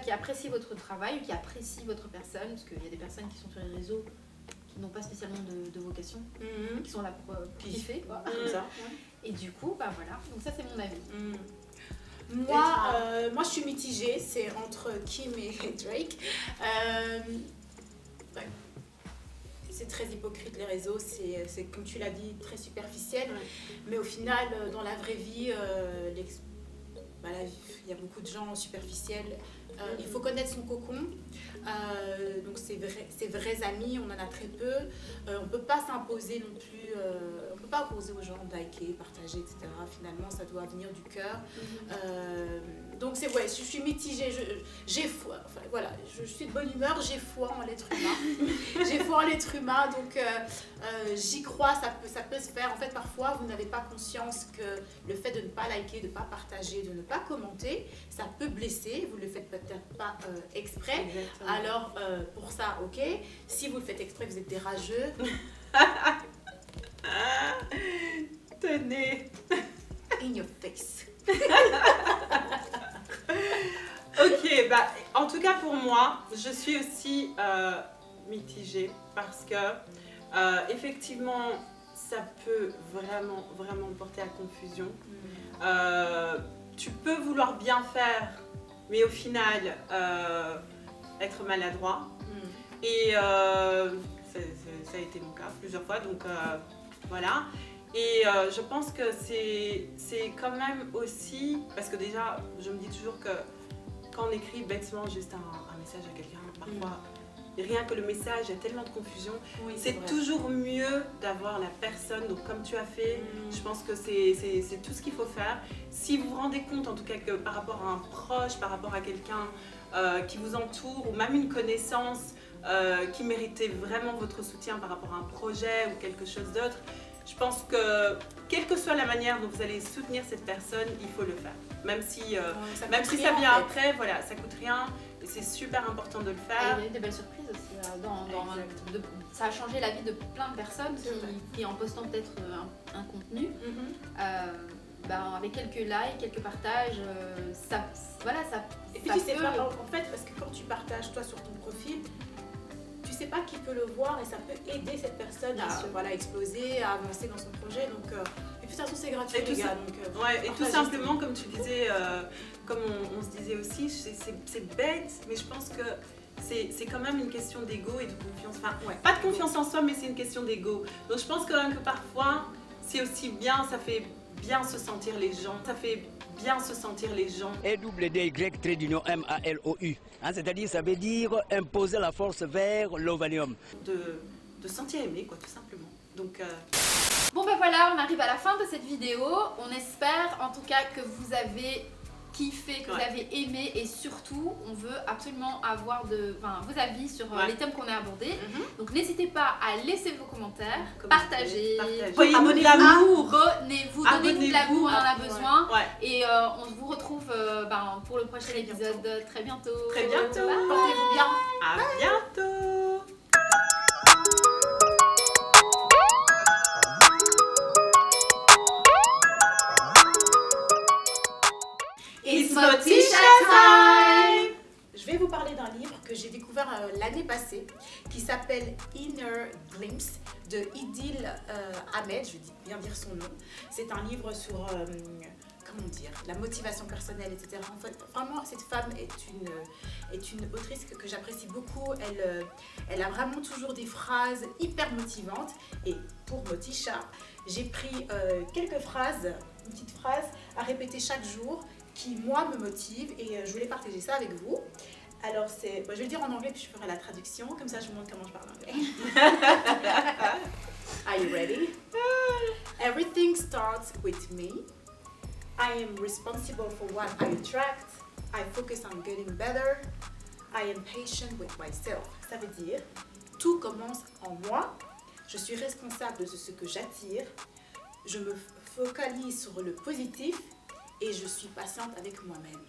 apprécient votre travail, qui apprécient votre personne, parce qu'il y a des personnes qui sont sur les réseaux qui n'ont pas spécialement de vocation, qui sont là pour kiffer, quoi. Comme ça. Et du coup, bah voilà, donc ça c'est mon avis. Moi, je suis mitigée, c'est entre Kim et Drake. Ouais. C'est très hypocrite les réseaux, c'est comme tu l'as dit, très superficiel. Ouais. Mais au final, dans la vraie vie, il y a beaucoup de gens superficiels. Il faut connaître son cocon. Donc ses vrais amis, on en a très peu. On ne peut pas s'imposer non plus, on ne peut pas imposer aux gens de liker, partager, etc. Finalement, ça doit venir du cœur. Donc je suis mitigée, j'ai foi, enfin, voilà, je suis de bonne humeur, j'ai foi en l'être humain. J'ai foi en l'être humain, donc j'y crois, ça peut se faire. En fait, parfois, vous n'avez pas conscience que le fait de ne pas liker, de ne pas partager, de ne pas commenter, ça peut blesser. Vous ne le faites peut-être pas exprès. Exactement. Alors, pour ça, ok. Si vous le faites exprès, vous êtes des rageux. Tenez. In your face. Ok, bah, en tout cas pour moi, je suis aussi mitigée parce que effectivement, ça peut vraiment porter à confusion. Tu peux vouloir bien faire, mais au final, être maladroit. Et ça a été mon cas plusieurs fois, donc voilà. Et je pense que c'est quand même aussi, parce que déjà, je me dis toujours que quand on écrit bêtement juste un message à quelqu'un, parfois, rien que le message, il y a tellement de confusion. Oui, c'est toujours mieux d'avoir la personne, donc comme tu as fait, je pense que c'est tout ce qu'il faut faire. Si vous vous rendez compte, en tout cas, que par rapport à un proche, par rapport à quelqu'un qui vous entoure, ou même une connaissance qui méritait vraiment votre soutien par rapport à un projet ou quelque chose d'autre, je pense que, quelle que soit la manière dont vous allez soutenir cette personne, il faut le faire. Même si ça vient après, voilà, ça coûte rien. Et c'est super important de le faire. Et il y a eu des belles surprises aussi. Ça a changé la vie de plein de personnes qui en postant peut-être un contenu, avec quelques likes, quelques partages, voilà, ça. Et puis tu sais pas, en fait, parce que quand tu partages toi sur ton profil, tu sais pas qui peut le voir et ça peut aider cette personne à exploser, à avancer dans son projet. Donc, et puis de toute façon, c'est gratuit, les gars. Et tout simplement, comme tu disais, comme on se disait aussi, c'est bête, mais je pense que c'est quand même une question d'ego et de confiance. Enfin, pas de confiance en soi, mais c'est une question d'ego. Donc je pense quand même que parfois, c'est aussi bien, ça fait bien se sentir les gens. Ça fait bien se sentir les gens. EWDY-MALOU, c'est-à-dire ça veut dire imposer la force vers l'ovalium. De se sentir aimé, quoi, tout simplement. Donc, Bon ben voilà, on arrive à la fin de cette vidéo. On espère en tout cas que vous avez kiffé, que vous avez aimé, et surtout on veut absolument avoir vos avis sur les thèmes qu'on a abordés. Donc n'hésitez pas à laisser vos commentaires, partagez, abonnez-vous de l'amour, abonnez-vous, donnez-nous de l'amour, on en a besoin. Et on vous retrouve pour le prochain épisode très bientôt. Très bientôt. Portez-vous bien. À bientôt. It's Motisha time! Je vais vous parler d'un livre que j'ai découvert l'année passée qui s'appelle Inner Glimpse de Idil Ahmed, je vais bien dire son nom. C'est un livre sur comment dire, la motivation personnelle, etc. En fait, vraiment, cette femme est une autrice que j'apprécie beaucoup. Elle a vraiment toujours des phrases hyper motivantes. Et pour Motisha, j'ai pris quelques phrases, une petite phrase à répéter chaque jour qui, moi, me motive, et je voulais partager ça avec vous. Alors, je vais le dire en anglais, puis je ferai la traduction, comme ça je vous montre comment je parle anglais. Are you ready? Everything starts with me. I am responsible for what I attract. I focus on getting better. I am patient with myself. Ça veut dire, tout commence en moi. Je suis responsable de ce que j'attire. Je me focalise sur le positif et je suis patiente avec moi-même.